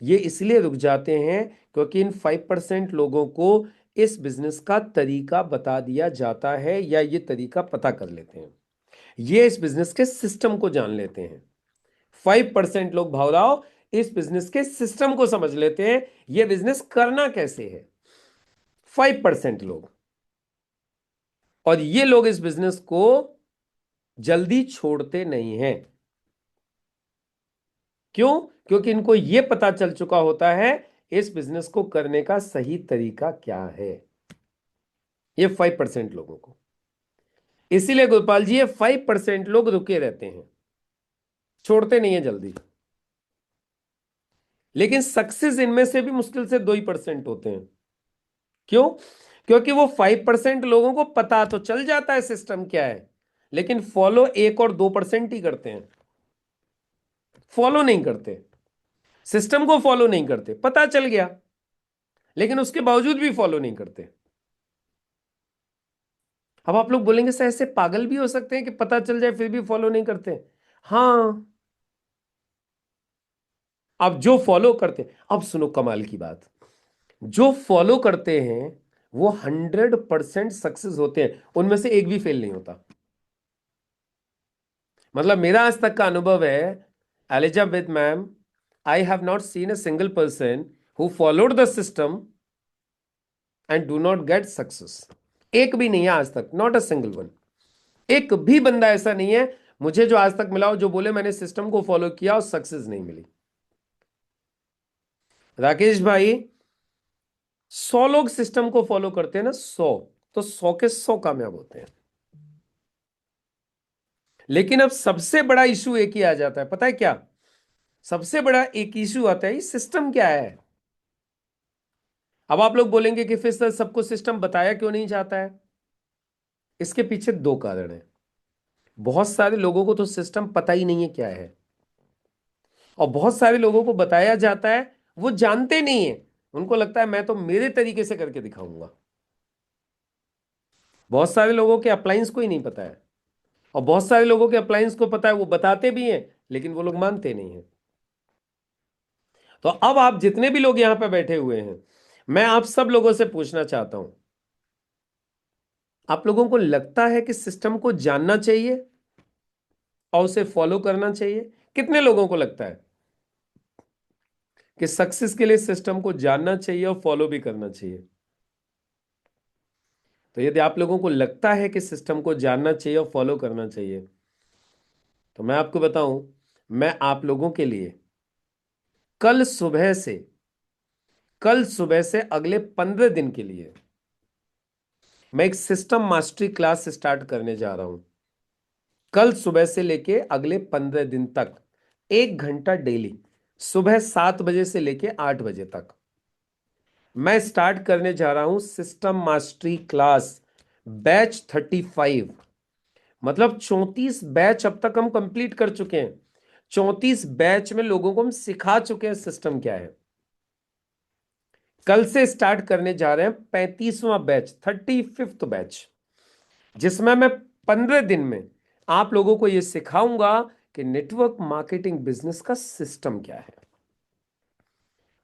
Speaker 1: ये इसलिए रुक जाते हैं क्योंकि इन 5% लोगों को इस बिजनेस का तरीका बता दिया जाता है या ये तरीका पता कर लेते हैं, ये इस बिजनेस के सिस्टम को जान लेते हैं। 5% लोग भावराव इस बिजनेस के सिस्टम को समझ लेते हैं, ये बिजनेस करना कैसे है। 5% लोग, और ये लोग इस बिजनेस को जल्दी छोड़ते नहीं हैं। क्यों? क्योंकि इनको यह पता चल चुका होता है इस बिजनेस को करने का सही तरीका क्या है, ये 5% लोगों को। इसीलिए गोपाल जी ये 5% लोग रुके रहते हैं, छोड़ते नहीं है जल्दी। लेकिन सक्सेस इनमें से भी मुश्किल से 2% होते हैं। क्यों? क्योंकि वो 5% लोगों को पता तो चल जाता है सिस्टम क्या है, लेकिन फॉलो 1 और 2% ही करते हैं, फॉलो नहीं करते, सिस्टम को फॉलो नहीं करते। पता चल गया लेकिन उसके बावजूद भी फॉलो नहीं करते। अब आप लोग बोलेंगे सर ऐसे पागल भी हो सकते हैं कि पता चल जाए फिर भी फॉलो नहीं करते? हाँ। अब जो फॉलो करते, अब सुनो कमाल की बात, जो फॉलो करते हैं वो 100% सक्सेस होते हैं, उनमें से एक भी फेल नहीं होता। मतलब मेरा आज तक का अनुभव है, Elizabeth ma'am, I have not seen a single person who followed the system and do not get success. एक भी नहीं है आज तक, नॉट अ सिंगल वन। एक भी बंदा ऐसा नहीं है मुझे जो आज तक मिला हो जो बोले मैंने सिस्टम को फॉलो किया और सक्सेस नहीं मिली। राकेश भाई, 100 लोग सिस्टम को फॉलो करते हैं ना, 100, तो 100 के 100 कामयाब होते हैं। लेकिन अब सबसे बड़ा इशू एक ही आ जाता है, पता है क्या? सबसे बड़ा एक इशू आता है, ये सिस्टम क्या है? अब आप लोग बोलेंगे कि फिर सर सबको सिस्टम बताया क्यों नहीं जाता है? इसके पीछे 2 कारण हैं। बहुत सारे लोगों को तो सिस्टम पता ही नहीं है क्या है, और बहुत सारे लोगों को बताया जाता है वो जानते नहीं है, उनको लगता है मैं तो मेरे तरीके से करके दिखाऊंगा। बहुत सारे लोगों के अप्लायंस को ही नहीं पता है, और बहुत सारे लोगों के अप्लायंस को पता है, वो बताते भी हैं लेकिन वो लोग मानते नहीं हैं। तो अब आप जितने भी लोग यहां पे बैठे हुए हैं, मैं आप सब लोगों से पूछना चाहता हूं, आप लोगों को लगता है कि सिस्टम को जानना चाहिए और उसे फॉलो करना चाहिए? कितने लोगों को लगता है कि सक्सेस के लिए सिस्टम को जानना चाहिए और फॉलो भी करना चाहिए? तो यदि आप लोगों को लगता है कि सिस्टम को जानना चाहिए और फॉलो करना चाहिए, तो मैं आपको बताऊं, मैं आप लोगों के लिए कल सुबह से कल सुबह से अगले 15 दिन के लिए मैं एक सिस्टम मास्टरी क्लास स्टार्ट करने जा रहा हूं। कल सुबह से लेके अगले 15 दिन तक 1 घंटा डेली, सुबह 7 बजे से लेके 8 बजे तक मैं स्टार्ट करने जा रहा हूं सिस्टम मास्टरी क्लास, बैच 35। मतलब 34 बैच अब तक हम कंप्लीट कर चुके हैं। 34 बैच में लोगों को हम सिखा चुके हैं सिस्टम क्या है। कल से स्टार्ट करने जा रहे हैं 35वां बैच, 35th बैच, जिसमें मैं 15 दिन में आप लोगों को यह सिखाऊंगा कि नेटवर्क मार्केटिंग बिजनेस का सिस्टम क्या है।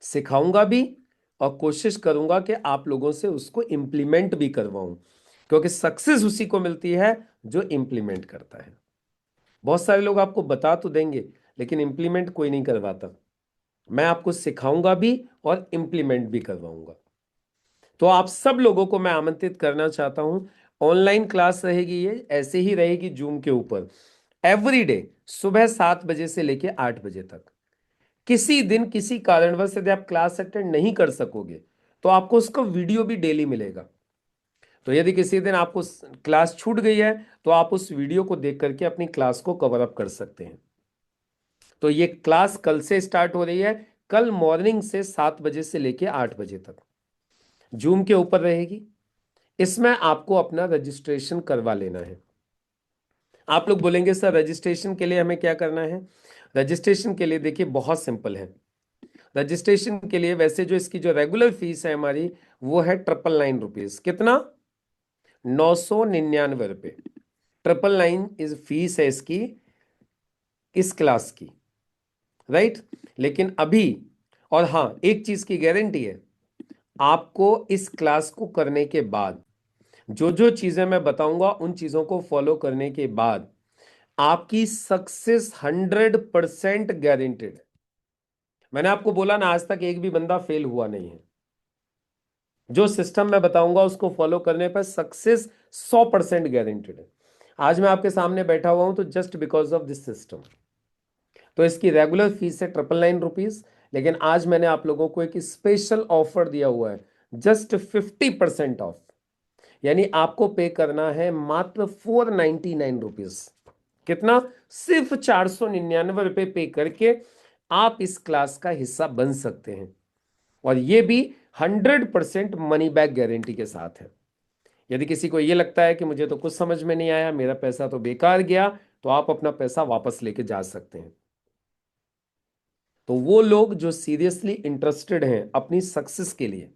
Speaker 1: सिखाऊंगा भी और कोशिश करूंगा कि आप लोगों से उसको इंप्लीमेंट भी करवाऊं, क्योंकि सक्सेस उसी को मिलती है जो इंप्लीमेंट करता है। बहुत सारे लोग आपको बता तो देंगे लेकिन इंप्लीमेंट कोई नहीं करवाता। मैं आपको सिखाऊंगा भी और इंप्लीमेंट भी करवाऊंगा। तो आप सब लोगों को मैं आमंत्रित करना चाहता हूं। ऑनलाइन क्लास रहेगी, ये ऐसे ही रहेगी जूम के ऊपर, एवरीडे सुबह 7 बजे से लेके 8 बजे तक। किसी दिन किसी कारणवश यदि आप क्लास अटेंड नहीं कर सकोगे तो आपको उसका वीडियो भी डेली मिलेगा। तो यदि किसी दिन आपको क्लास छूट गई है तो आप उस वीडियो को देख करके अपनी क्लास को कवर अप कर सकते हैं। तो ये क्लास कल से स्टार्ट हो रही है, कल मॉर्निंग से 7 बजे से लेके 8 बजे तक जूम के ऊपर रहेगी। इसमें आपको अपना रजिस्ट्रेशन करवा लेना है। आप लोग बोलेंगे सर रजिस्ट्रेशन के लिए हमें क्या करना है? रजिस्ट्रेशन के लिए देखिए बहुत सिंपल है। रजिस्ट्रेशन के लिए वैसे जो इसकी जो रेगुलर फीस है हमारी, वो है 999 रुपीज। कितना? 999 रुपये। 999 इज फीस है इसकी, इस क्लास की, राइट। लेकिन अभी, और हाँ एक चीज की गारंटी है, आपको इस क्लास को करने के बाद जो जो चीजें मैं बताऊंगा उन चीजों को फॉलो करने के बाद आपकी सक्सेस 100% गारंटेड है। मैंने आपको बोला ना, आज तक एक भी बंदा फेल हुआ नहीं है। जो सिस्टम मैं बताऊंगा उसको फॉलो करने पर सक्सेस 100% गारंटेड है। आज मैं आपके सामने बैठा हुआ हूं तो just because of this system. तो इसकी रेगुलर फीस है 999 रुपीज, लेकिन आज मैंने आप लोगों को एक स्पेशल ऑफर दिया हुआ है, जस्ट 50% ऑफ। यानी आपको पे करना है मात्र 499 रुपीज। कितना? सिर्फ 499 रुपये पे करके आप इस क्लास का हिस्सा बन सकते हैं, और ये भी 100% मनी बैक गारंटी के साथ है। यदि किसी को ये लगता है कि मुझे तो कुछ समझ में नहीं आया, मेरा पैसा तो बेकार गया, तो आप अपना पैसा वापस लेके जा सकते हैं। तो वो लोग जो सीरियसली इंटरेस्टेड हैं अपनी सक्सेस के लिए,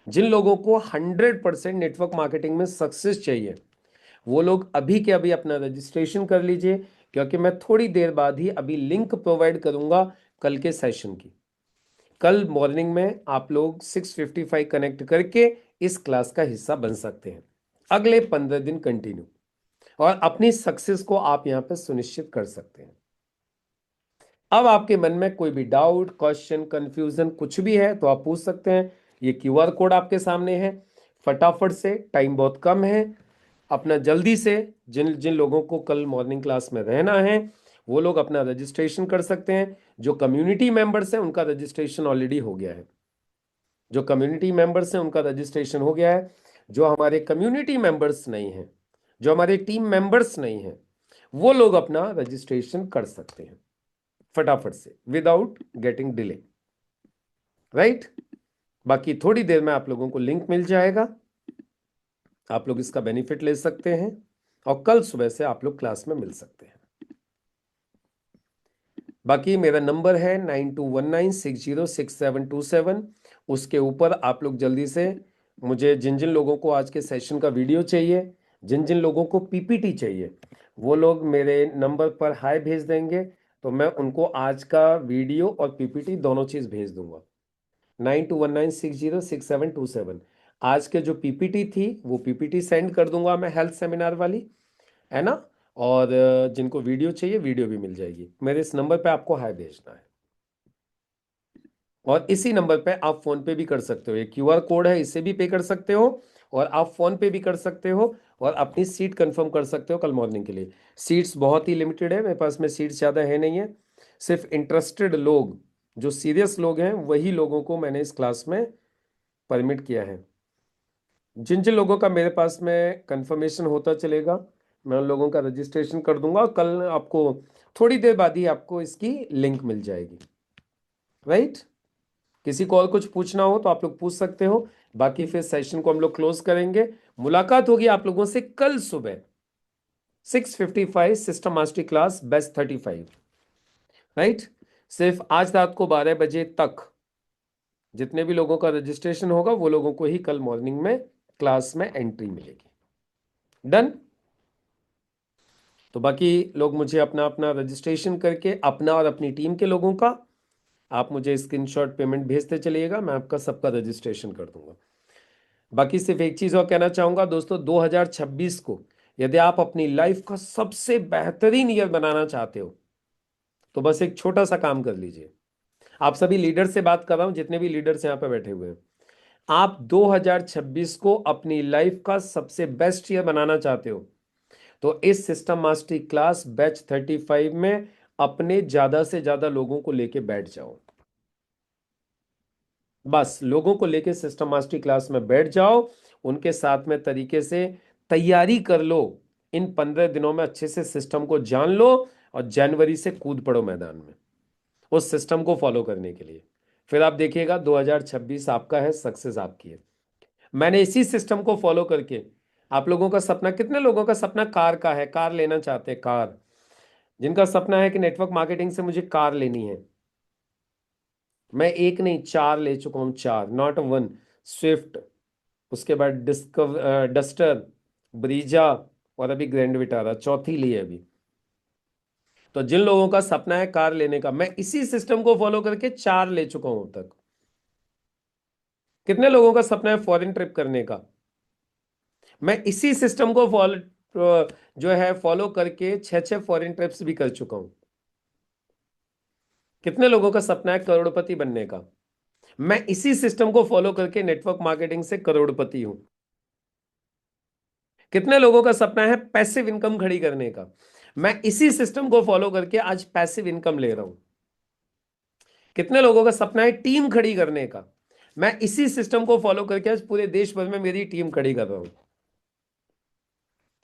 Speaker 1: जिन लोगों को 100% नेटवर्क मार्केटिंग में सक्सेस चाहिए, वो लोग अभी के अभी अपना रजिस्ट्रेशन कर लीजिए, क्योंकि मैं थोड़ी देर बाद ही अभी लिंक प्रोवाइड करूंगा कल के सेशन की। कल मॉर्निंग में आप लोग 6:55 कनेक्ट करके इस क्लास का हिस्सा बन सकते हैं, अगले 15 दिन कंटिन्यू, और अपनी सक्सेस को आप यहां पर सुनिश्चित कर सकते हैं। अब आपके मन में कोई भी डाउट, क्वेश्चन, कंफ्यूजन कुछ भी है तो आप पूछ सकते हैं। ये क्यूआर कोड आपके सामने है, फटाफट से, टाइम बहुत कम है, अपना जल्दी से, जिन जिन लोगों को कल मॉर्निंग क्लास में रहना है वो लोग अपना रजिस्ट्रेशन कर सकते हैं। जो कम्युनिटी मेंबर्स हैं उनका रजिस्ट्रेशन ऑलरेडी हो गया है। जो कम्युनिटी मेंबर्स हैं उनका रजिस्ट्रेशन हो गया है। जो हमारे कम्युनिटी मेंबर्स नहीं हैं, जो हमारे टीम मेंबर्स नहीं हैं, वो लोग अपना रजिस्ट्रेशन कर सकते हैं फटाफट से, विदाउट गेटिंग डिले, राइट। बाकी थोड़ी देर में आप लोगों को लिंक मिल जाएगा, आप लोग इसका बेनिफिट ले सकते हैं, और कल सुबह से आप लोग क्लास में मिल सकते हैं। बाकी मेरा नंबर है 9219606727। उसके ऊपर आप लोग जल्दी से मुझे, जिन जिन लोगों को आज के सेशन का वीडियो चाहिए, जिन जिन लोगों को पीपीटी चाहिए, वो लोग मेरे नंबर पर हाय भेज देंगे, तो मैं उनको आज का वीडियो और पीपीटी दोनों चीज़ भेज दूंगा। 9219606727। आज के जो पीपीटी थी वो पीपीटी सेंड कर दूंगा मैं, हेल्थ सेमिनार वाली, है ना। और जिनको वीडियो चाहिए वीडियो भी मिल जाएगी। मेरे इस नंबर पे आपको हाय भेजना है, और इसी नंबर पे आप फोन पे भी कर सकते हो। ये क्यूआर कोड है, इससे भी पे कर सकते हो, और आप फोन पे भी कर सकते हो, और अपनी सीट कंफर्म कर सकते हो कल मॉर्निंग के लिए। सीट्स बहुत ही लिमिटेड है, मेरे पास में सीट्स ज़्यादा है नहीं है। सिर्फ इंटरेस्टेड लोग, जो सीरियस लोग हैं, वही लोगों को मैंने इस क्लास में परमिट किया है। जिन जिन लोगों का मेरे पास में कंफर्मेशन होता चलेगा, मैं उन लोगों का रजिस्ट्रेशन कर दूंगा। कल आपको थोड़ी देर बाद ही आपको इसकी लिंक मिल जाएगी, राइट। किसी को और कुछ पूछना हो तो आप लोग पूछ सकते हो। बाकी फिर सेशन को हम लोग क्लोज करेंगे। मुलाकात होगी आप लोगों से कल सुबह 6:55 system mastery class batch 35, right. सिर्फ आज रात को 12 बजे तक जितने भी लोगों का रजिस्ट्रेशन होगा वो लोगों को ही कल मॉर्निंग में क्लास में एंट्री मिलेगी। डन। तो बाकी लोग मुझे अपना अपना रजिस्ट्रेशन करके, अपना और अपनी टीम के लोगों का, आप मुझे स्क्रीनशॉट पेमेंट भेजते चलिएगा, मैं आपका सबका रजिस्ट्रेशन कर दूंगा। बाकी सिर्फ एक चीज और कहना चाहूंगा दोस्तों, 2026 को यदि आप अपनी लाइफ का सबसे बेहतरीन ईयर बनाना चाहते हो तो बस एक छोटा सा काम कर लीजिए। आप सभी लीडर से बात कर रहा हूं, जितने भी लीडर्स यहाँ पे बैठे हुए हैं, आप 2026 को अपनी लाइफ का सबसे बेस्ट ईयर बनाना चाहते हो तो इस सिस्टम मास्टरी क्लास बैच 35 में अपने ज्यादा से ज्यादा लोगों को लेके बैठ जाओ। बस लोगों को लेके सिस्टम मास्टरी क्लास में बैठ जाओ, उनके साथ में तरीके से तैयारी कर लो, इन 15 दिनों में अच्छे से सिस्टम को जान लो और जनवरी से कूद पड़ो मैदान में उस सिस्टम को फॉलो करने के लिए। फिर आप देखिएगा 2026 आपका है, सक्सेस आपकी है। मैंने इसी सिस्टम को फॉलो करके, आप लोगों का सपना, कितने लोगों का सपना कार का है, कार लेना चाहते हैं, कार, जिनका सपना है कि नेटवर्क मार्केटिंग से मुझे कार लेनी है, मैं एक नहीं 4 ले चुका हूं, 4, नॉट वन। स्विफ्ट, उसके बाद डस्टर, ब्रीजा, और अभी ग्रैंड विटारा, चौथी ली है अभी। तो जिन लोगों का सपना है कार लेने का, मैं इसी सिस्टम को फॉलो करके 4 ले चुका हूं अब तक। कितने लोगों का सपना है फॉरेन ट्रिप करने का, मैं इसी सिस्टम को फॉलो जो है फॉलो करके 6 फॉरेन ट्रिप्स भी कर चुका हूं। कितने लोगों का सपना है करोड़पति बनने का, मैं इसी सिस्टम को फॉलो करके नेटवर्क मार्केटिंग से करोड़पति हूं। कितने लोगों का सपना है पैसिव इनकम खड़ी करने का, मैं इसी सिस्टम को फॉलो करके आज पैसिव इनकम ले रहा हूं। कितने लोगों का सपना है टीम खड़ी करने का, मैं इसी सिस्टम को फॉलो करके आज पूरे देश भर में मेरी टीम खड़ी कर रहा हूं।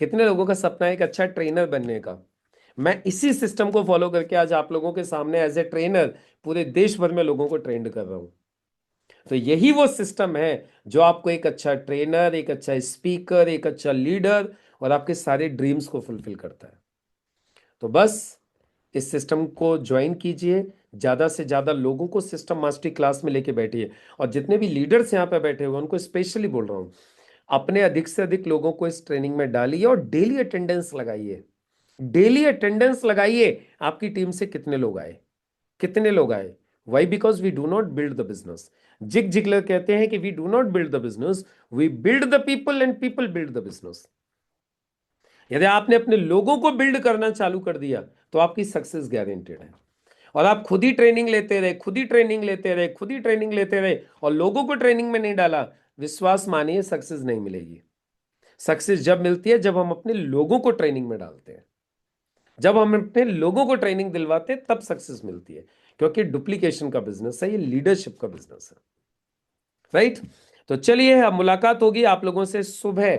Speaker 1: कितने लोगों का सपना है एक अच्छा ट्रेनर बनने का, मैं इसी सिस्टम को फॉलो करके आज आप लोगों के सामने एज ए ट्रेनर पूरे देश भर में लोगों को ट्रेंड कर रहा हूं। तो यही वो सिस्टम है जो आपको एक अच्छा ट्रेनर, एक अच्छा स्पीकर, एक अच्छा लीडर और आपके सारे ड्रीम्स को फुलफिल करता है। तो बस इस सिस्टम को ज्वाइन कीजिए, ज्यादा से ज्यादा लोगों को सिस्टम मास्टरी क्लास में लेके बैठिए। और जितने भी लीडर्स यहाँ पे बैठे हुए उनको स्पेशली बोल रहा हूँ, अपने अधिक से अधिक लोगों को इस ट्रेनिंग में डालिए और डेली अटेंडेंस लगाइए। डेली अटेंडेंस लगाइए, आपकी टीम से कितने लोग आए, कितने लोग आए। Why? Because we do not build the business. Zig Ziglar कहते हैं कि we do not build the business, we build the people and people build the business. यदि आपने अपने लोगों को बिल्ड करना चालू कर दिया तो आपकी सक्सेस गारंटेड है। और आप खुद ही ट्रेनिंग लेते रहे, खुद ही ट्रेनिंग लेते रहे, खुद ही ट्रेनिंग लेते रहे और लोगों को ट्रेनिंग में नहीं डाला, विश्वास मानिए सक्सेस नहीं मिलेगी। सक्सेस जब मिलती है जब हम अपने लोगों को ट्रेनिंग में डालते हैं, जब हम अपने लोगों को ट्रेनिंग दिलवाते हैं तब सक्सेस मिलती है। क्योंकि डुप्लीकेशन का बिजनेस है, ये लीडरशिप का बिजनेस है, राइट। तो चलिए अब मुलाकात होगी आप लोगों से सुबह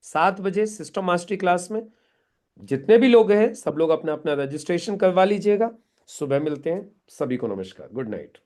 Speaker 1: 7 बजे सिस्टम मास्टरी क्लास में। जितने भी लोग हैं सब लोग अपना अपना रजिस्ट्रेशन करवा लीजिएगा। सुबह मिलते हैं, सभी को नमस्कार, गुड नाइट।